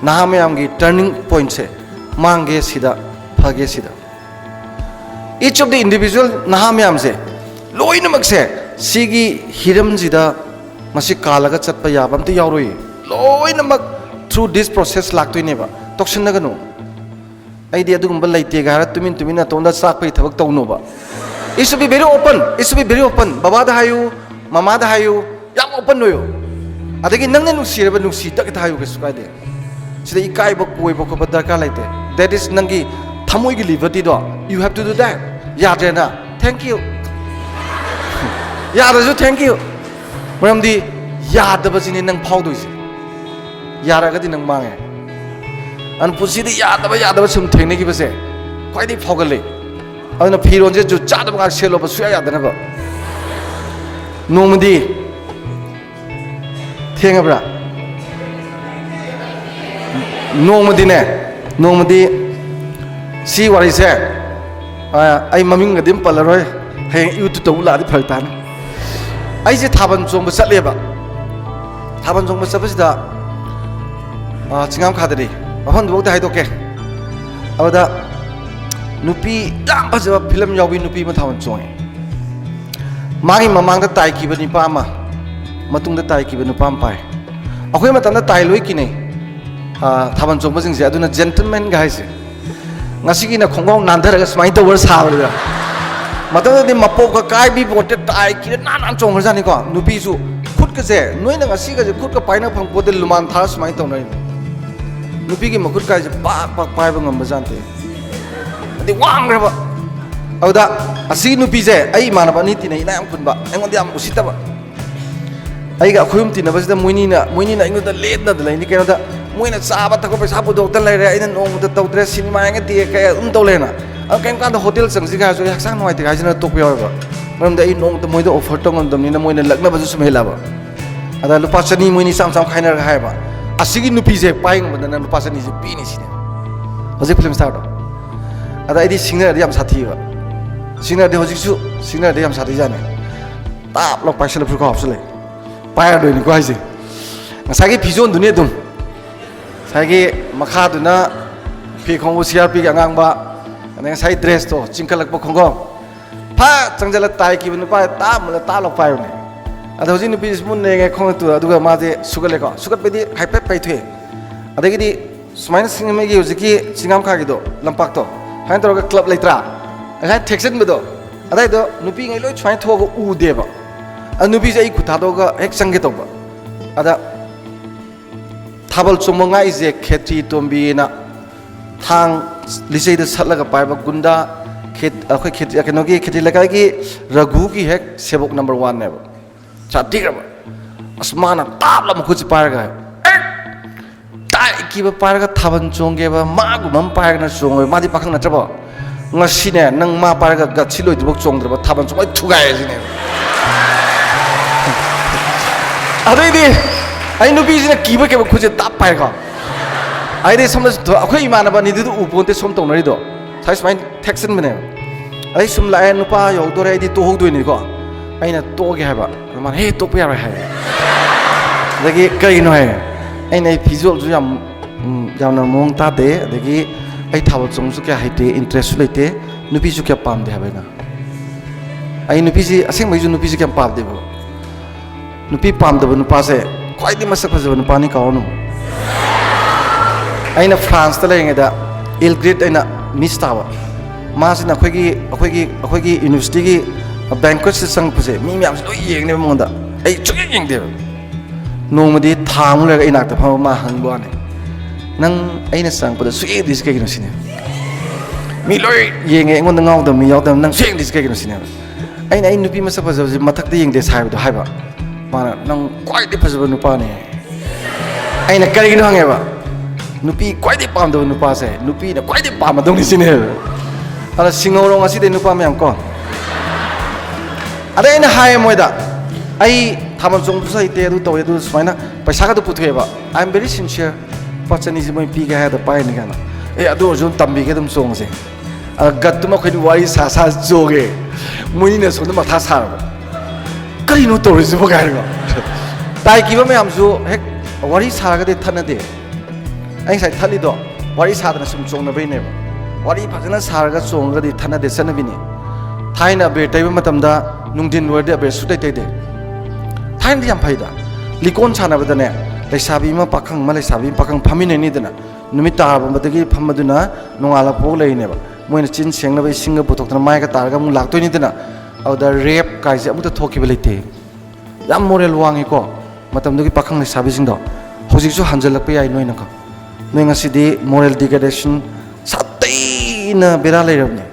nahame amgi turning point se mange sida phage sida each of the individual nahame amse loina makse ꯁꯤꯒꯤ ꯍꯤꯔꯝꯁꯤꯗ ꯃꯁꯤ ꯀꯥꯜꯂꯒ ꯆꯠꯄ ꯌꯥꯕ ꯑꯝꯇ ꯌꯥꯎꯔꯣꯏ ꯂꯣꯏꯅꯃꯛ through this process ꯂꯥꯛꯇꯣꯏꯅꯦꯕ ꯇꯧꯁꯤꯟꯅꯒꯅꯨ ꯑꯩꯗꯤ ꯑꯗꯨꯒꯨꯝꯕ ꯂꯩꯇꯦꯒ ꯍꯥꯏꯔ ꯇꯨꯃꯤꯟ ꯇꯨꯃꯤꯟ ꯅꯇꯣꯟꯗ ꯆꯥꯛꯄꯒꯤ ꯊꯕꯛ ꯇꯧꯅꯣꯕ it should be very open it should be very open ꯕꯕꯥꯗ ꯍꯥꯏꯌꯨ ꯃꯃꯥꯗ ꯍꯥꯏꯌꯨ ꯌꯥꯝ open ꯑꯣꯏꯌꯨ ꯑꯗꯒꯤ ꯅꯪꯅ ꯅꯨꯡꯁꯤꯔꯕ ꯅꯨꯡꯁꯤ ꯇꯛꯇ ꯍꯥꯏꯌꯨ ꯀꯩꯁꯨ ꯀꯥꯏꯗꯦ ꯁꯤꯗ ꯏꯀꯥꯏꯕ ꯀꯣꯏꯕ ꯈꯣꯠꯄ ꯗꯔꯀꯥꯔ ꯂꯩꯇꯦ that is ꯅꯪꯒꯤ ꯊꯃꯣꯏꯒꯤ ꯂꯤꯕꯔꯇꯤꯗꯣ you have to do that ꯌꯥꯗ꯭ꯔꯦꯅ thank you ꯌꯥꯗ꯭ꯔꯁꯨ thank you ꯃꯔꯝꯗꯤ ꯌꯥꯗꯕꯁꯤꯅꯤ ꯅꯪ ꯐꯥꯎꯗꯣꯏꯁꯦ ꯌꯥꯔꯒꯗꯤ ꯅꯪ ꯃꯥꯡꯉꯦ ꯑꯗꯨꯅ ꯄꯨꯟꯁꯤꯗ ꯌꯥꯗꯕ ꯁꯨꯝ ꯊꯦꯡꯅꯈꯤꯕꯁꯦ ꯈ꯭ꯋꯥꯏꯗꯒꯤ ꯐꯥꯎꯒꯠꯂꯤ ꯑꯗꯨꯅ ꯐꯤꯔꯣꯟꯁꯦ ꯖꯨꯠ ꯆꯥꯗꯕ ꯉꯥꯛ ꯁꯦꯠꯂꯣꯕ ꯁꯨꯡꯌꯥ ꯌꯥꯗꯅꯕ ꯅꯣꯡꯃꯗꯤ ꯊꯦꯡꯉꯕ꯭ꯔꯥ ꯅꯣꯡꯃꯗꯤ ꯁꯤ ꯋꯥꯔꯤꯁꯦ ꯑꯩ ꯃꯃꯤꯡꯒꯗꯤ ꯄꯜꯂꯔꯣꯏ ꯍꯌꯦꯡ ꯌꯨꯇ꯭ꯌꯨꯕꯇ ꯂꯥꯛꯑꯗꯤ ꯐꯔꯛ ꯇꯥꯅꯤ ꯑꯩꯁꯦ ꯊꯥꯕꯜ ꯆꯣꯡꯕ ꯆꯠꯂꯦꯕ ꯊꯥꯕꯜ ꯆꯣꯡꯕ ꯆꯠꯄꯁꯤꯗ ꯆꯤꯡꯉꯥꯝꯈꯥꯗꯗꯤ ꯃꯐꯝꯗꯨꯐꯥꯎꯗ ꯍꯥꯏꯗꯣꯛꯀꯦ ꯑꯗꯨꯗ ꯅꯨꯄꯤ ꯌꯥꯝ ꯐꯖꯕ ꯐꯤꯂꯝ ꯌꯥꯎꯕꯤ ꯅꯨꯄꯤ ꯑꯃ ꯊꯥꯕꯜ ꯆꯣꯡꯉꯦ ꯃꯥꯒꯤ ꯃꯃꯥꯡꯗ ꯇꯥꯏꯈꯤꯕ ꯅꯨꯄꯥ ꯑꯃ ꯃꯇꯨꯡꯗ ꯇꯥꯏꯈꯤꯕ ꯅꯨꯄꯥ ꯑꯃ ꯄꯥꯏ ꯑꯩꯈꯣꯏ ꯃꯇꯝꯗ ꯇꯥꯏ ꯂꯣꯏ ꯀꯤꯅꯩ ꯊꯥꯕꯜ ꯆꯣꯡꯕꯁꯤꯡꯁꯦ ꯑꯗꯨꯅ ꯖꯦꯟꯇꯜꯃꯦꯟꯒ ꯍꯥꯏꯁꯦ ꯉꯁꯤꯒꯤꯅ ꯈꯣꯡꯒ꯭ꯔꯥꯎ ꯅꯥꯟꯊꯔꯒ ꯁꯨꯃꯥꯏꯅ ꯇꯧꯕ ꯁꯥꯕꯗꯨꯗ ꯃꯇꯝꯗꯗꯤ ꯃꯄꯣꯛꯀ ꯀꯥꯏꯕꯤ ꯄꯣꯠꯇꯦ ꯇꯥꯏ ꯀꯤꯔ ꯅꯥꯟ ꯆꯣꯡꯈ꯭ꯔꯖꯥꯠꯅꯤꯀꯣ ꯅꯨꯄꯤꯁꯨ ꯈꯨꯠꯀꯁꯦ ꯅꯣꯏꯅ ꯉꯁꯤꯒꯁꯦ ꯈꯨꯠꯀ ꯄꯥꯏꯅ ꯐꯪꯄꯣꯠꯇꯦ ꯂꯨꯃꯥꯟ ꯊꯥꯔ ꯁꯨꯃꯥꯏꯅ ꯇꯧꯅꯔꯤꯅꯤ ꯅꯨꯄꯤꯒꯤ ꯃꯈꯨꯠ ꯀꯥꯏꯁꯦ ꯄꯥꯛ ꯄꯥꯏꯕ ꯉꯝꯕ ꯖꯥꯠꯅꯠꯇꯦ ꯑꯗꯩ ꯋꯥꯡꯈ꯭ꯔꯕ ꯑꯗꯨꯗ ꯑꯁꯤꯒꯤ ꯅꯨꯄꯤꯁꯦ ꯑꯩ ꯏꯃꯥꯟꯅꯕ ꯑꯅꯤ ꯇꯤꯟꯅꯩ ꯏꯅꯥ ꯌꯥꯝ ꯈꯨꯟꯕ ꯑꯩꯉꯣꯟꯗ ꯌꯥꯝ ꯎꯁꯤꯠꯇꯕ ꯑꯩꯒ ꯑꯩꯈꯣꯏ ꯑꯍꯨꯝ ꯇꯤꯟꯅꯕꯁꯤꯗ ꯃꯣꯏꯅꯤꯅ ꯑꯩꯉꯣꯟꯗ ꯂꯦꯞꯅꯗ ꯂꯩꯅꯤ ꯀꯩꯅꯣꯗ ꯃꯣꯏꯅ ꯆꯥꯕ ꯊꯛꯄ ꯄꯩꯁꯥ ꯄꯨꯊꯣꯛꯇ ꯂꯩꯔꯦ ꯑꯩꯅ ꯅꯣꯡꯃꯗ ꯇꯧꯗ꯭ꯔꯦ ꯁꯤꯅꯦꯃꯥ ꯌꯦꯡꯉꯗꯤ ꯀꯌꯥ ꯑꯗꯨꯝ ꯇꯧ ꯂꯩꯔꯦꯅ ꯑꯗꯣ ꯀꯔꯤꯝ ꯀꯥꯟꯗ ꯍꯣꯇꯦꯜ ꯆꯪꯁꯤꯒ ꯍꯥꯏꯔꯁꯨ ꯑꯩ ꯍꯛꯆꯥꯡ ꯅꯨꯡꯉꯥꯏꯇꯦ ꯍꯥꯏꯁꯤꯅ ꯇꯣꯛꯄ ꯌꯥꯎꯔꯕ ꯃꯔꯝꯗꯤ ꯑꯩ ꯅꯣꯡꯃꯗ ꯃꯣꯏꯗ ꯑꯣꯐꯔ ꯇꯧꯉꯝꯗꯕꯅꯤꯅ ꯃꯣꯏꯅ ꯂꯛꯅꯕꯁꯨ ꯁꯨꯝ ꯍꯦꯜꯂꯕ ꯑꯗ ꯂꯨꯄꯥ 200 ꯃꯣꯏꯅꯤ ꯆꯥꯝ ꯈꯥꯏꯅꯔꯒ ꯍꯥꯏꯌꯦꯕ ꯑꯁꯤꯒꯤ ꯅꯨꯄꯤꯁꯦ ꯄꯥꯏ ꯉꯝꯕꯗꯅ ꯂꯨꯄꯥ 200ꯁꯦ ꯄꯤꯅꯤ ꯁꯤꯅꯦ ꯍꯧꯖꯤꯛ ꯐꯤꯂꯝ ꯁ꯭ꯇꯥꯔꯗꯣ ꯑꯗ ꯑꯩꯗꯤ ꯁꯤꯡꯅꯔꯗꯤ ꯌꯥꯝ ꯁꯥꯊꯤꯕ ꯁꯤꯡꯅꯔꯗꯤ ꯍꯧꯖꯤꯛꯁꯨ ꯁꯤꯡꯅꯔꯗꯤ ꯌꯥꯝ ꯁꯥꯊꯤꯖꯥꯠꯅꯤ ꯇꯥꯞ ꯂꯥꯎ ꯄꯥꯏꯁꯜꯂ ꯐꯨꯔꯈꯥꯎ ꯍꯥꯞꯆꯜꯂꯦ ꯄꯥꯏꯔꯗꯣꯏꯅꯤꯀꯣ ꯍꯥꯏꯁꯦ ꯉꯁꯥꯏꯒꯤ ꯐꯤꯖꯣꯟꯗꯨꯅꯤ ꯑꯗꯨꯝ ꯉꯁꯥꯏꯒꯤ ꯃꯈꯥꯗꯨꯅ ꯐꯤ ꯈꯣꯡꯕ CRPꯒꯤ ꯑꯉꯥꯡꯕ ꯑꯗꯩ ꯉꯁꯥꯏ ꯗ꯭ꯔꯦꯁꯇꯣ ꯆꯤꯡꯈꯠꯂꯛꯄ ꯈꯣꯡꯒ꯭ꯔꯥꯎ ꯐꯠ ꯆꯪꯁꯤꯜꯂ ꯇꯥꯏꯈꯤꯕ ꯅꯨꯄꯥ ꯇꯥꯞꯃꯨꯜꯂ ꯇꯥꯞꯂꯥꯎ ꯄꯥꯏꯔꯨꯅꯦ ꯑꯗꯣ ꯍꯧꯖꯤꯛ ꯅꯨꯄꯤꯁꯤ ꯃꯨꯟꯅ ꯌꯦꯡꯉꯦ ꯈꯣꯡꯉꯛꯇꯨꯗ ꯑꯗꯨꯒ ꯃꯥꯁꯦ ꯁꯨꯒꯠꯂꯦꯀꯣ ꯁꯨꯒꯠꯄꯗꯤ ꯍꯥꯏꯐꯦꯠ ꯄꯩꯊꯣꯛꯑꯦ ꯑꯗꯒꯤꯗꯤ ꯁꯨꯃꯥꯏꯅ ꯆꯤꯡꯉꯝꯃꯒꯤ ꯍꯧꯖꯤꯛꯀꯤ ꯆꯤꯡꯉꯥꯝꯈꯥꯒꯤꯗꯣ ꯂꯝꯄꯥꯛꯇꯣ ꯁꯨꯃꯥꯏꯅ ꯇꯧꯔꯒ ꯀ꯭ꯂꯕ ꯂꯩꯇ꯭ꯔꯥ ꯉꯁꯥꯏ ꯊꯦꯛꯆꯟꯕꯗꯣ ꯑꯗꯥꯏꯗꯣ ꯅꯨꯄꯤꯉꯩ ꯂꯣꯏ ꯁꯨꯃꯥꯏꯅ ꯊꯣꯛꯑꯒ ꯎꯗꯦꯕ ꯑꯗ ꯅꯨꯄꯤꯁꯦ ꯑꯩ ꯈꯨꯠ ꯊꯥꯗꯣꯛꯑꯒ ꯍꯦꯛ ꯆꯪꯒꯦ ꯇꯧꯕ ꯑꯗ ꯊꯥꯕꯜ ꯆꯣꯡꯕ ꯉꯥꯛꯏꯁꯦ ꯈꯦꯇ꯭ꯔꯤ ꯇꯣꯝꯕꯤꯅ ꯊꯥꯡ ꯂꯤꯆꯩꯗ ꯁꯠꯂꯒ ꯄꯥꯏꯕ ꯒꯨꯟꯗꯥ ꯑꯩꯈꯣꯏ ꯀꯩꯅꯣꯒꯤ ꯈꯦꯇ꯭ꯔꯤ ꯂꯩꯀꯥꯏꯒꯤ ꯔꯘꯨꯒꯤ ꯍꯦꯛ ꯁꯦꯕꯣꯛ ꯅꯝꯕꯔ 1ꯅꯦꯕ ꯁꯥꯊꯤꯈ꯭ꯔꯕ ꯑꯁ ꯃꯥꯅ ꯇꯥꯞꯂ ꯃꯈꯨꯠꯁꯦ ꯄꯥꯏꯔꯒ ꯇꯥꯏꯈꯤꯕ ꯄꯥꯏꯔꯒ ꯊꯥꯕꯜ ꯆꯣꯡꯒꯦꯕ ꯃꯥꯒꯨꯝꯕ ꯑꯃ ꯄꯥꯏꯔꯒꯅ ꯆꯣꯡꯉꯣꯏ ꯃꯥꯗꯤ ꯄꯥꯈꯪ ꯅꯠꯇ꯭ꯔꯕꯣ ꯉꯁꯤꯅꯦ ꯅꯪ ꯃꯥ ꯄꯥꯏꯔꯒ ꯒꯠꯁꯤ ꯂꯣꯏꯗ꯭ꯔꯤꯐꯥꯎ ꯆꯣꯡꯗ꯭ꯔꯕ ꯊꯥꯕꯜ ꯆꯣꯡ ꯂꯣꯏ ꯊꯨꯒꯥꯏꯔꯁꯤꯅꯦꯕ ꯑꯗꯩꯗꯤ ꯑꯩ ꯅꯨꯄꯤꯁꯤꯅ ꯀꯤꯕ ꯀꯩꯕ ꯈꯨꯠꯁꯦ ꯇꯥꯞ ꯄꯥꯏꯀꯣ ꯑꯩꯗꯤ ꯁꯣꯝꯗ ꯑꯩꯈꯣꯏ ꯏꯃꯥꯟꯅꯕ ꯑꯅꯤꯗꯨꯗ ꯎꯄꯣꯟꯇꯦ ꯁꯣꯝ ꯇꯧꯅꯔꯤꯗꯣ ꯁꯨꯃꯥꯏꯅ ꯊꯦꯛꯆꯟꯕꯅꯦꯕ ꯑꯩ ꯁꯨꯝ ꯂꯥꯛꯑꯦ ꯅꯨꯄꯥ ꯌꯧꯗꯣꯔꯦ ꯑꯩꯗꯤ ꯇꯣꯛꯍꯧꯗꯣꯏꯅꯤꯀꯣ ꯑꯩꯅ ꯇꯣꯛꯑꯒꯦ ꯍꯥꯏꯕ ꯃꯥꯅ ꯍꯦ ꯇꯣꯛꯄ ꯌꯥꯔꯣꯏ ꯍꯥꯏ ꯑꯗꯒꯤ ꯀꯩꯅꯣ ꯍꯥꯏ ꯑꯩꯅ ꯑꯩ ꯐꯤꯖꯣꯜꯁꯨ ꯌꯥꯝꯅ ꯃꯑꯣꯡ ꯇꯥꯗꯦ ꯑꯗꯒꯤ ꯑꯩ ꯊꯥꯕꯜ ꯆꯣꯡꯕꯁꯨ ꯀꯌꯥ ꯍꯩꯇꯦ ꯏꯟꯇꯔꯦꯁꯁꯨ ꯂꯩꯇꯦ ꯅꯨꯄꯤꯁꯨ ꯀꯌꯥ ꯄꯥꯝꯗꯦ ꯍꯥꯏꯕ ꯑꯩ ꯅꯨꯄꯤꯁꯤ ꯑꯁꯦꯡꯕꯩꯁꯨ ꯅꯨꯄꯤꯁꯤ ꯀꯌꯥꯝ ꯄꯥꯝꯗꯦꯕ ꯅꯨꯄꯤ ꯄꯥꯝꯗꯕ ꯅꯨꯄꯥꯁꯦ ꯈ꯭ꯋꯥꯏꯗꯒꯤ ꯃꯁꯛ ꯐꯖꯕ ꯅꯨꯄꯥꯅꯤ ꯀꯥꯎꯔꯅꯨ ꯑꯩꯅ ꯐ꯭ꯔꯥꯟꯁꯇ ꯂꯩꯔꯤꯉꯩꯗ ꯏꯜꯒ꯭ꯔꯤꯠ ꯑꯩꯅ ꯃꯤꯁ ꯇꯥꯕ ꯃꯥꯁꯤꯅ ꯑꯩꯈꯣꯏꯒꯤ ꯌꯨꯅꯤꯚꯔꯁꯤꯇꯤꯒꯤ ꯕꯦꯡꯀ꯭ꯋꯦꯠꯁꯤꯗ ꯆꯪꯉꯛꯄꯁꯦ ꯃꯤ ꯃꯌꯥꯝꯁꯦ ꯂꯣꯏ ꯌꯦꯡꯅꯦꯕ ꯃꯉꯣꯟꯗ ꯑꯩ ꯁꯨꯡꯌꯦꯡ ꯌꯦꯡꯗꯦꯕ ꯅꯣꯡꯃꯗꯤ ꯊꯥ ꯑꯃꯨꯛ ꯂꯩꯔꯒ ꯑꯩ ꯅꯥꯛꯇ ꯐꯝꯕ ꯃꯥ ꯍꯪꯕ ꯋꯥꯅꯤ ꯅꯪ ꯑꯩꯅ ꯆꯪꯉꯛꯄꯗ ꯁꯨꯡꯌꯦꯡꯗꯤꯁꯤ ꯀꯩꯒꯤꯅꯣ ꯁꯤꯅꯦ ꯃꯤ ꯂꯣꯏ ꯌꯦꯡꯉꯦ ꯑꯩꯉꯣꯟꯗ ꯉꯥꯎꯗꯕ ꯃꯤ ꯌꯥꯎꯗꯕ ꯅꯪ ꯁꯨꯡꯌꯦꯡꯗꯤꯁꯤ ꯀꯩꯒꯤꯅꯣ ꯁꯤꯅꯦꯕ ꯑꯩ ꯅꯨꯄꯤ ꯃꯁꯛ ꯐꯖꯕꯁꯦ ꯃꯊꯛꯇ ꯌꯦꯡꯗꯦ ꯍꯥꯏꯕꯗꯣ ꯍꯥꯏꯕ ꯃꯥꯅ ꯅꯪ ꯈ꯭ꯋꯥꯏꯗꯒꯤ ꯐꯖꯕ ꯅꯨꯄꯥꯅꯦ ꯑꯩꯅ ꯀꯔꯤꯒꯤꯅꯣ ꯍꯪꯉꯦꯕ ꯅꯨꯄꯤ ꯈ꯭ꯋꯥꯏꯗꯒꯤ ꯄꯥꯝꯗꯕ ꯅꯨꯄꯥꯁꯦ ꯅꯨꯄꯤꯅ ꯈ꯭ꯋꯥꯏꯗꯒꯤ ꯄꯥꯝꯃꯗꯧꯅꯤ ꯁꯤꯅꯦꯕ ꯑꯗ ꯁꯤꯡꯍꯧꯔꯣ ꯉꯁꯤꯗꯩ ꯅꯨꯄꯥ ꯃꯌꯥꯝ ꯀꯣ ꯑꯗꯩ ꯑꯩꯅ ꯍꯥꯏꯌꯦ ꯃꯣꯏꯗ ꯑꯩ ꯊꯥꯕꯜ ꯆꯣꯡꯕꯁꯨ ꯍꯩꯇꯦ ꯑꯗꯨ ꯇꯧꯋꯦ ꯑꯗꯨ ꯁꯨꯃꯥꯏꯅ ꯄꯩꯁꯥꯒꯗꯣ ꯄꯨꯊꯣꯛꯑꯦꯕ ꯑꯥꯏ ꯑꯦꯝ ꯚꯦꯔꯤ ꯁꯤꯟꯁꯤꯌꯔ ꯂꯨꯄꯥ 200ꯁꯦ ꯃꯣꯏ ꯄꯤꯒꯦ ꯍꯥꯏꯔꯗ ꯄꯥꯏꯅꯤ ꯀꯥꯏꯅ ꯑꯗꯨ ꯑꯣꯏꯔꯁꯨ ꯑꯗꯨꯝ ꯇꯝꯕꯤꯒꯦ ꯑꯗꯨꯝ ꯆꯣꯡꯉꯁꯦ ꯒꯠꯇꯨꯃ ꯑꯩꯈꯣꯏꯅ ꯋꯥꯔꯤ ꯁꯥ ꯆꯣꯡꯉꯦ ꯃꯣꯏꯅꯤꯅ ꯁꯣꯝꯗ ꯃꯊꯥ ꯁꯥꯔꯕ ꯀꯔꯤꯅꯣ ꯇꯧꯔꯤꯁꯤꯕꯣ ꯀꯥꯏꯅꯀꯣ ꯇꯥꯏꯈꯤꯕ ꯃꯌꯥꯝꯁꯨ ꯍꯦꯛ ꯋꯥꯔꯤ ꯁꯥꯔꯒꯗꯤ ꯊꯠꯅꯗꯦ ꯑꯩ ꯉꯁꯥꯏ ꯊꯠꯂꯤꯗꯣ ꯋꯥꯔꯤ ꯁꯥꯗꯅ ꯁꯨꯝ ꯆꯣꯡꯅꯕꯩꯅꯦꯕ ꯋꯥꯔꯤ ꯐꯖꯅ ꯁꯥꯔꯒ ꯆꯣꯡꯉꯒꯗꯤ ꯊꯠꯅꯗꯦ ꯆꯠꯅꯕꯤꯅꯤ ꯊꯥꯏꯅ ꯑꯕꯦꯔ ꯇꯩꯕ ꯃꯇꯝꯗ nungdin werde abesu tai tai de thain yam phaida likon chana badane leisabi ma pakhang ma leisabi pakhang phamine ni dana numit tar badagi phamaduna nongala pok leine ba moina chin sengna bai singa putok na mai ka tar ga mu laktoi ni dana awda rape kai se amu ta thoki belite yam moral wangi ko matam dugi pakhang leisabi sing do hojik su hanjalak pe ai noina ka noi ngasi di moral degradation satai na bera le rabne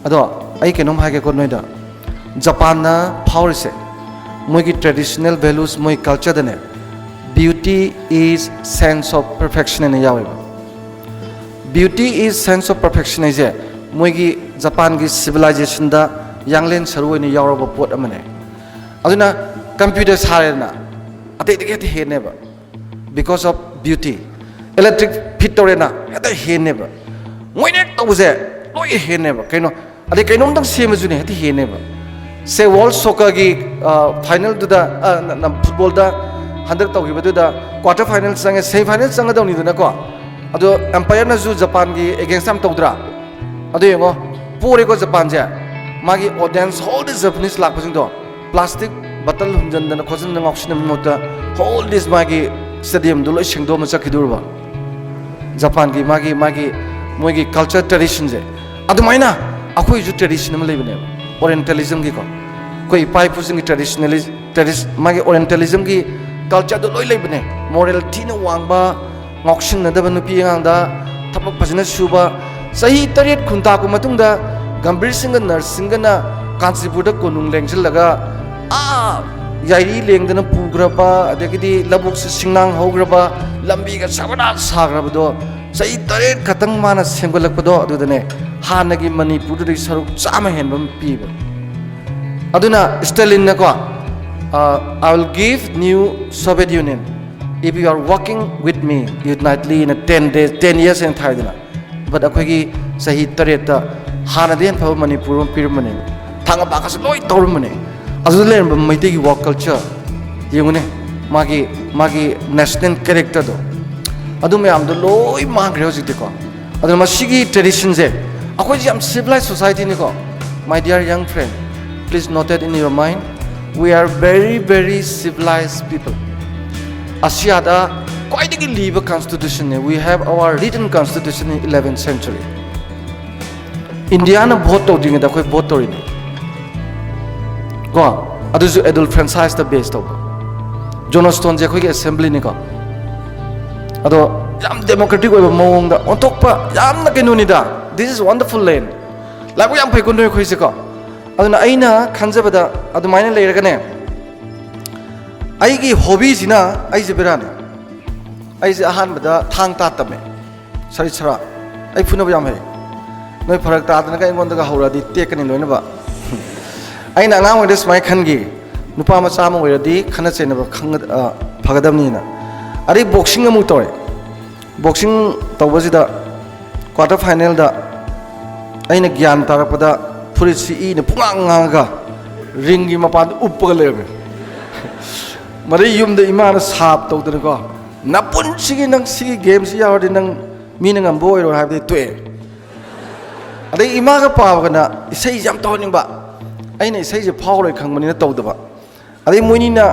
ado ai kenom ha ke ko noida Japan na power se moi ki traditional values moi culture dane beauty is sense of perfection ne yawe beauty is sense of perfection is moi ki Japan ki civilization da yanglen saroi ne yawra pot amane aduna computer sare na ate de he ne ba because of beauty electric fit tore na ate he ne ba moi ne to je loi he ne ba kaino ade kainom dang sema ju ne ate he ne ba se world soccer ki final du da na football da 100 tawgi badu da quarter final sange semi final sanga dawni du na ko ado empire na ju Japan ki against am tawdra ado yengo pore ko Japan ja magi audience hold the Japanese lak pasing do plastic bottle hunjan da khojin na oxygen mota hold this magi stadium du lo singdo ma chakidur ba Japan ki magi moi ki culture tradition je ado maina akhoi ju tradition ma lebne Orientalism ki ko koi pai pusing traditionalism magi Orientalism ki culture do loi lebne morality na wangba ngoksin na da nupi ngang da thapak phajina suba sahi taret khunta ko matung da gambir singa nursing na Kanchipur da konung lengsil laga yairi lengdana pugraba adagidi labuk se singnang hograba lambi ga sabana sagraba do sahi taret khatang mana semgalak pado adudane hanagi Manipur da saruk chama henbam piba aduna Stalin na ko I will give new Soviet Union if you are working with me unitedly in 10 years and thaidana but akhoi sahi tareta hana den pha Manipur pirmane thanga bakas loi tormane adu len maite ki work culture yengune magi national character do adu me am do loi mangre hojite ko adu ma sigi tradition je akhoi jam civilized society ni ko my dear young friend please note that in your mind we are very civilized people Asia da quite a live constitution we have our written constitution in 11th century India na vote to ding da khoi vote to ni ko adu ju adult franchise da based to Johnston je khoi assembly ni ko ado jam democratic oi mong da ontokpa jam na kenu ni da this is wonderful land lagu yam phai ko noi khoi se ko aduna aina khanjabada adu maina leiragane aigi hobby sina aise berane aise ahan bada thang ta tame sari chara ai phuna yam he noi pharak ta adana ka ingon daga hauradi tekani loina ba aina angang wede smai khangi nupa ma chama oiradi khana chena ba khang phagadamni na ari boxing amu toy boxing tawbasida quarter final da aina gyan tarapada Purisi ini pungang ga ringi mapan uppaga lebe mari yumda imana sap tau dana ko napun sigi nang sigi game si yawdi nang minang amboy ro habde tue ade imaga pawa na isai jam tawning ba aina isai je phaw roi khangmani na tau daba ade moini na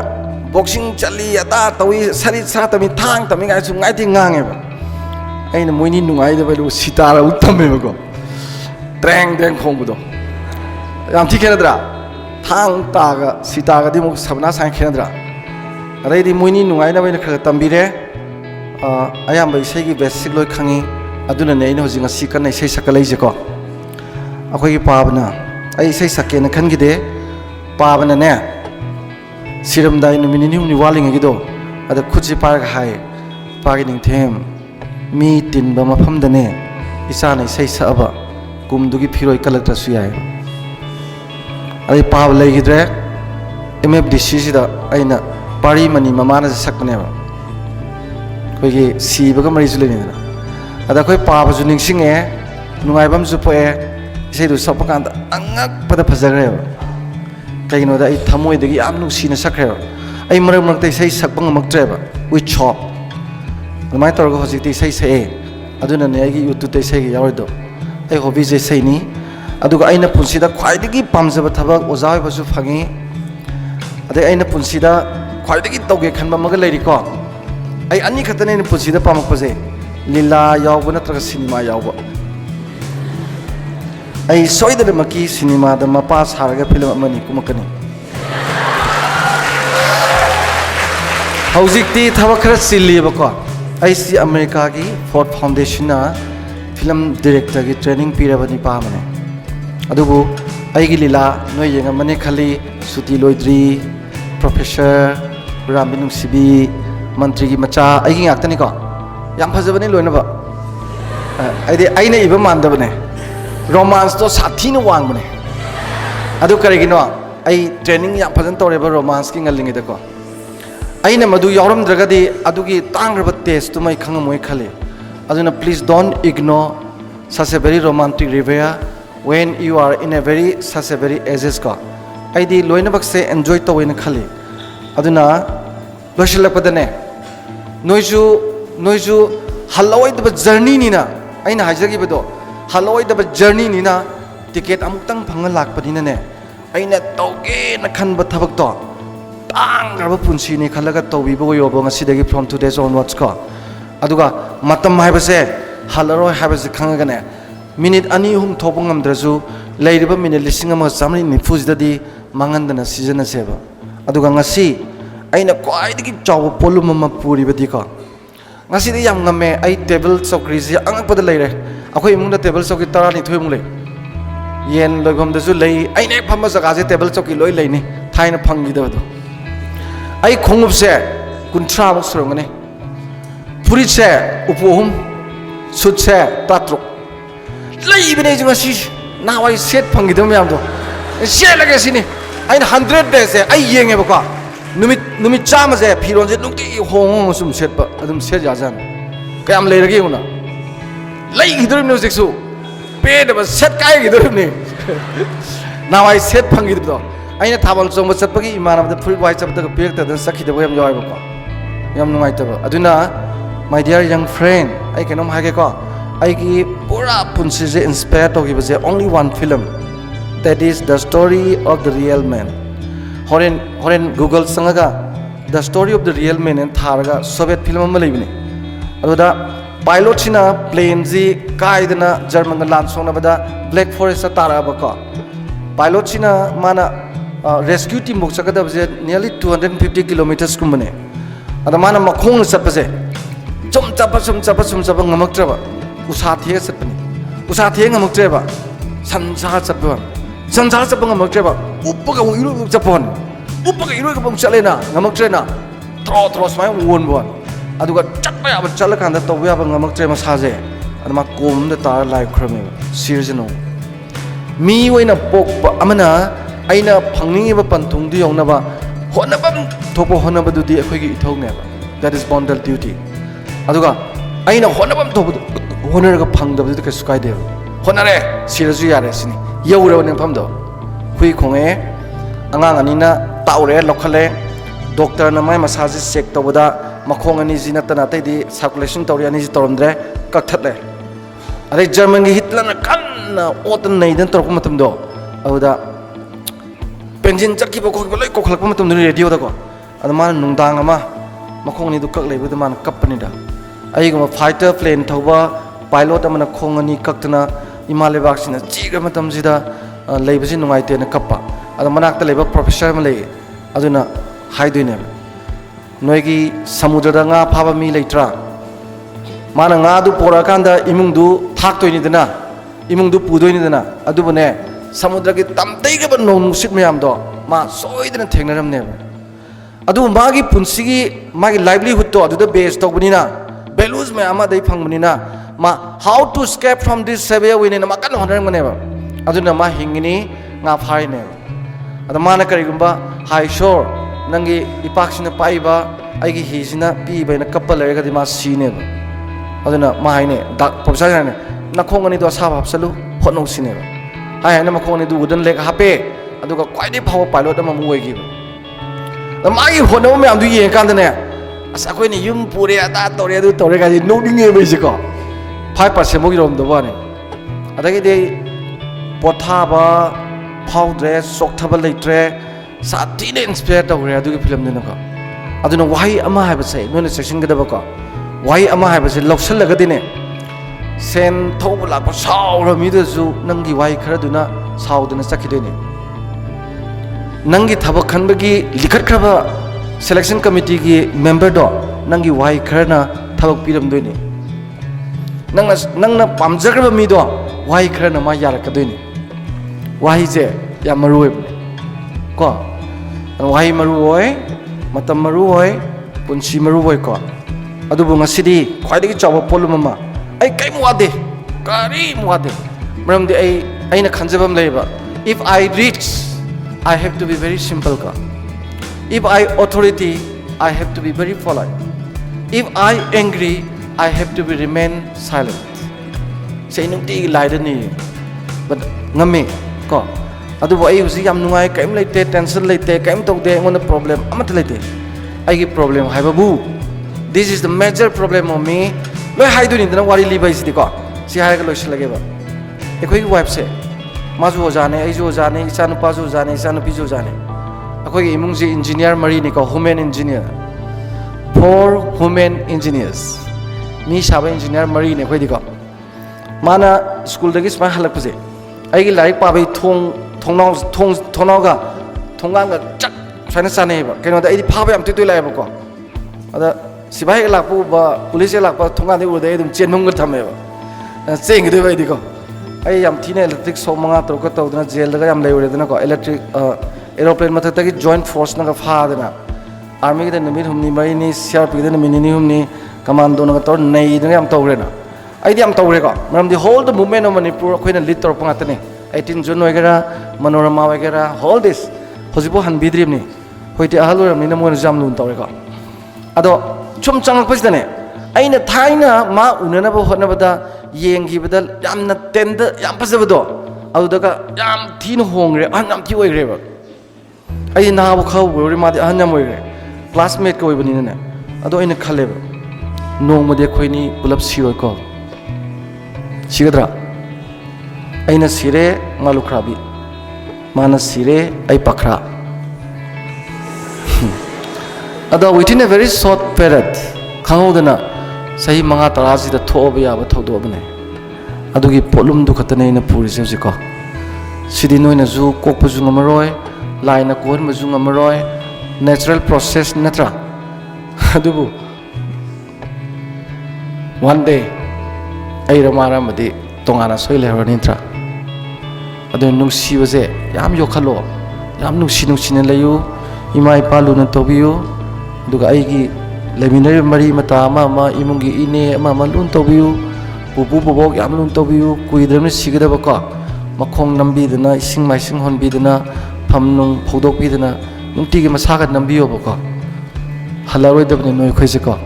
boxing chali ata tawi sari sa tami thang tami ngai su ngai ti ngange ba aina moini nungai da ba lu sitara uttame ba ko treng deng khongbudo yam thi khenadra thang ta ga sita ga dimuk sabna sang khenadra adai di moini nungai na baina khara tambire ayam bai sei gi basic loi khangi aduna ne ina hojinga sikan sei sakalai je ko akoi gi pabna ai sei sakke na khan gi de pabna ne siram dai no minini ni waling gi do ada khuji par ga hai pagi ning them mi tin ba mafam da ne isa nei sei sa aba kum du gi phiroi kalak ta su yai ai pab lei gidre MFDC sida aina pari mani mamana sakne ba koi gi siba ga mari zuleni na ada koi pab ju ningsinge nungai bam ju poe sei du sop kan angak pada phajagre ba kai no da ai thamoi de gi am nu sina sakre ba ai marak marak tai sei sakbang maktre ba we chop mai tor ga hoji tai sei sei aduna ne ai gi youtube tai sei gi yawri do ai hobby je sei ni aduga aina punsida khwaidagi pamjaba thabak oja hoibasu phangi ade aina punsida khwaidagi tawge khanba maga leiri ko ai ani khatane ni punsida pamakpaje lila yawba natraga cinema yawba ai soidana maki cinema da mapa saraga film amani kumakani haujikti thabak khara silliba ko ai si america gi ford foundation na film director gi training pirabani pa mane adubu aigi lila noi yenga mane khali suti loidri professor rambinung sibi mantri gi macha aigi ngaktani ko yam phajabani loina ba aide aina iba mandabane romance to sathi no wang bane adu karigino ai training yam phajan tore ba romance ki ngalingi de ko aina madu yawram dragadi adugi tangraba test to mai khangamoi khale aduna please don't ignore such a very romantic river when you are in a very such a very ages ka aidi loina bakse enjoy to wena khale aduna loshilakpadane noiju halawai da journey ni na aina hajagi bedo halawai da journey ni na ticket amuktang phanga lakpadina ne aina toge na khanba thabak to tangraba punsi ni khalaga tobibo yobo ngasidagi from today's onwards ka aduga matam haibase halaroi haibase khangaga ne minute ani hum thobung amdraju leiriba minute lising ama samri ni fujidadi mangandana season seba aduga ngasi aina kwaidagi chaw polum ama puri badi ka ngasi de yam ngame ai table chokri ji angpada leire akoi imungda table chokri tarani thoimung le yen loibam dasu lei aine phama jaga je table chokri loi leini thaina phangi da do ai khongup se kunthra bok surongane puri se upuhum sut se tatruk lei bine jinga si na wai set phangi dam yam do se lage sini aina 100 days se ai yenge baka numit chama je phiron je nukti hong sum set ba adum set ya jan kayam leirage una lei gidur music su pe da set kai gidur ni na wai set phangi do aina thabal chong ba chapagi imanam da full boy chap da pek ta dan sakhi da yam yoy ba yam nungai ta ba aduna my dear young friend ai kenom hage ko ai gi pura punsi je inspire to gi ba je only one film that is the story of the real man horen google sangaga the story of the real man and tharaga soviet film ma leibini aduda pilot china plane ji kaidana german ga lan songna bada black forest tara ba ko pilot china mana rescue team bok sakada bje nearly 250 kilometers kumbane ada mana makhong sapase chum chapa ngamak traba usa thega sapani usa thega ngamak traba sansa sapban sansa sapang ngamak traba uppaga iru chapon uppaga iru ka bang chalena ngamak trena tro smai won bon aduga chatpa ya chala kanda to ya bang ngamak tre ma saje adama kom da tar live khrame sirjeno mi oina pok amana aina phangni ba panthung du yongna ba honabam thopo honaba du di akhoi gi ithong ne ba that is bondal duty aduga aina honabam thopo honor ga phangdab du ka sukai de honare siraju yare sini yawra ne phamdo hui khonge angang anina taure lokhale doctor na mai massage check tobada makhong ani jina tana tai di circulation tori ani ji toromdre kakthatle are german gi hitla na kan otan nei dan torko matam do auda penjin chakki ba ko loi ko khalak matam du radio da ko adama nungdang ama makhong ni du kak leibu da man kapani da ai go fighter plane thoba pilot amana khong ani kaktana imale vaccine chiga matam jida leibusi nungai te na kappa ada manak ta leba professor ma lei aduna haidoine noigi samudra da nga phaba mi leitra mana nga du pora kanda imungdu thak toini dana imungdu pudoini dana adubune samudra gi tamtei ga no nusit mayam do ma soidana thengnaram ne adu magi punsigi magi livelihood to adu da base to bunina values me ama dei phangbunina ma how to escape from this severe win ma kan honar ne ba aduna ma hingini nga phai ne ada mana karigumba high shore nangi ipaksina paiba aigi hisina pi baina couple lega di ma sine ba aduna ma haine dak professor ne nakhong ani do sa hapsalu honno sine ba hai na makhong ni du udan leg hape aduga kwaidi power pilot ama mu wegi ba ma gi honno me am du yen kan ne asa koi ni yum pure ada tore ga ji no dinge be ji ko 5% mo gi rom do ba ne adagi de pothaba powdre sokthaba leitre satine inspire tawre adu film ni ko aduna wai ama ha ba sai no section ga da ko wai ama ha ba sai loksal laga dine sen thobu la ko saura mi da zu nangi wai khara duna sauduna sakidene nangi thabak khanbagi likhat khaba selection committee gi member do nangi wai kharna thabak piram doini nangna pamjagraba mi do wai kharna ma yarak doini wai je ya maru ko wai maru oi matam maru oi punchi maru oi ko adubu ngasidi khwaidagi chawa polum ma ai kai muade kari muade maramdi aina khanjabam leiba if I reach I have to be very simple ka if I authority I have to be very polite if I angry I have to be remain silent say nungti laida ni but ngame ko adu ai usi yam nungai kaim leite tension leite kaim tokde ngona problem amat leite ai gi problem hai babu this is the major problem of me loi hai du ni dana wari libai si ko si hai ga loi lage ba ekoi gi wife se ma ju jane ai ju jane isa nu pa ju jane isa nu pi ju jane akoi gi imung ji engineer mari ni ko human engineer four human engineers mi saba engineer mari ne koi di ko mana school dagi sma halak puse ai gi laik pa bai thongnau ga thongang ga chak chana sane ba keno da ai pha ba am tu lai ba ko ada sibai ga lakpu ba police ga lakpa thongang de urde dum chenmung ga thame ba cheng de bai di ko ai yam thine electric so manga to ko to dana jail da yam lai urde dana ko electric aeroplane ma ta gi joint force na ga pha dana army ga numit humni mai ni crp ga numit ni humni commando na ga tor nei dana yam to re na ai di yam to re ko maram di whole the movement of Manipur khoina lead tor panga tane 18 June wagera manorama wagera all this hojibo han bidrim ni hoiti ahaluram ni na mo jam lun tawre ko ado chum changak pasdane aina thaina ma unana ba hotna bada yengi bada yamna tenda yam pasabado adu daga yam thin hongre an yam thi oigre ba ai na ba khaw ori ma de an yam oigre classmate ko ibani ne ado aina khale ba nong made khoini pulap siroi ko sigadra aina sire malukrabi mana sire ai pakra ada within a very short period khangudana sahi manga tarasi da thoba ya ba thodo bane adugi polum du khatane ina puri se ko sidi noina zu kokpu zu ngamaroi laina kon ma zu ngamaroi natural process natra adubu one day ai ramara madi tongana soile horintra adu nungsi base yam yokhalo yam nungsi ne layu ima ipa lu na tobiyu duga aigi leminari mari mata ma imungi ine ma lun tobiyu bubu bobok yam lun tobiyu kuidram sigada baka makhong nambi dana ising mai sing hon bi dana phamnung phodok bi dana nungti gi masaga nambiyo baka Halaklaroida bne noi khoise ko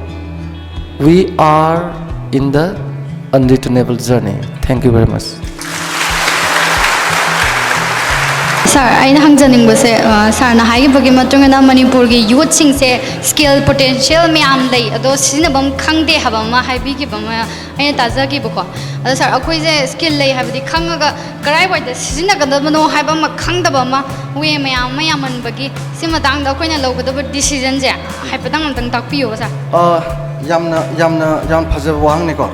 we are in the unreturnable journey. Thank you very much. Sir, I know hangjaning base. Sir, na hagi bagi matungna na Manipur gi youth sing se skill potential me am lay. Ado sina bam khangde haba ma haibi gi bam ai taza gi bako. Ado sir, akoi je skill lay habdi khangaga karai bai da sina ga da no haiba ma khangda ba ma we me am bagi sima dang da koina lo ga decision je haipadang dang takpiyo sir. Yam phajab wang ne ko.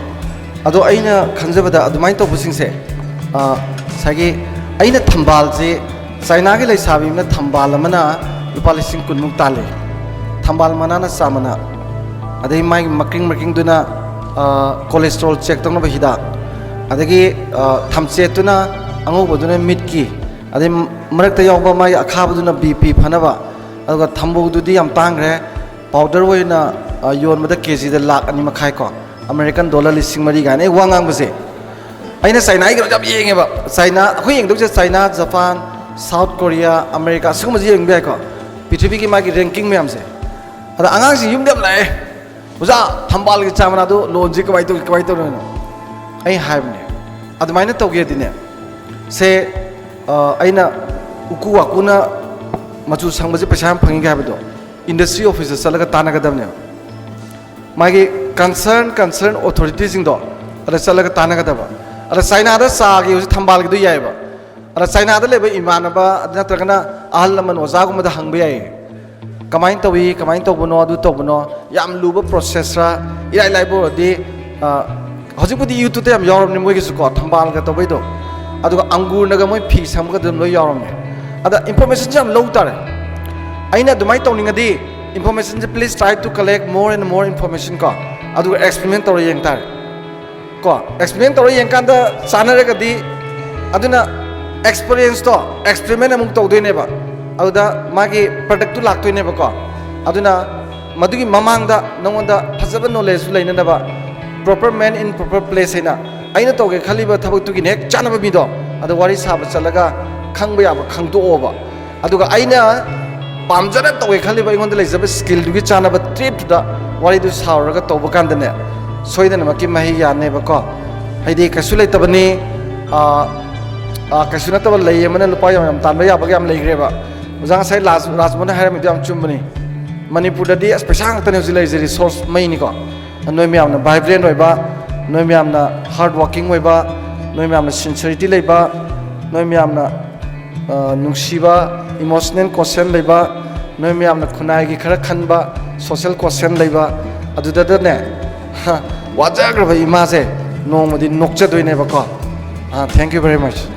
ado aina khanjabada adumai to busing se sagi aina thambal je China gi lai sabi na thambal amana lupa lising kunmuk tale thambal mana na samana adai mai making duna cholesterol check tong na hida adagi thamche tuna ango boduna meat ki adai marak ta yawba mai akha boduna bp phanaba aduga thambu dudi yam tangre powder woina yon mada kg da lakh ani makhai ko American dollar listing mari gane wangang base aina China gi jab yenge ba China khoi yeng dok China Japan South Korea America sugma ji yeng bai ko pithribi gi magi ranking me amse ada angang si yum dem lai uja thambal gi chamana do loan ji kwai to no ai haibne admaina to ge dine se aina uku wakuna machu sangba ji paisa phangi ga bado industry officer salaga tanaga damne magi concern authorities do ada salaga tanaga daba ada China da sa gi thambal gi do yai ba ada China da leba imanaba natragana ahal laman oza gumada hangba yai kamain tawbono adu tawbono yam luba process ra irai laibo di hojikudi youtube te yam yaramni moi gisu ko thambal ga tawbai do adu angur naga moi phi samga dum loi yaramni ada information jam low tare aina dumai tawningadi information please try to collect more and more information ko adu experiment tor yeng tar ko experiment tor yeng kanda sanare gadi aduna experience to experiment amuk tawdoi ne ba aduda magi product tu laktoi ne ba ko aduna madugi mamangda nongonda phajaba knowledge laina na ba proper man in proper place ina aina tawge khaliba thabak tu gi nek chanaba mi do adu wari saba chalaga khangba ya ba khangdo oba aduga aina pamjara tawge khaliba ingonda leijaba skill du gi chanaba trip da wari du sauraga tawba kanda ne soidana maki mahi ya ne ba ko haidi kasulai tabani kaisuna taba lay mana lupa yam tanba ya bagi yam lay greba ujang sai last hai mi yam chumbani manipur da di special tane uzilai je resource mai ni ko noi mi amna vibrant oi ba noi mi amna hard working oi ba noi mi amna sincerity lay ba noi mi amna nungsiba emotional quotient lay ba noi mi amna khunai gi khara khan ba social quotient lay ba aduda da ne wajagra ba ima se nongmadi nokcha doi ne ba ko thank you very much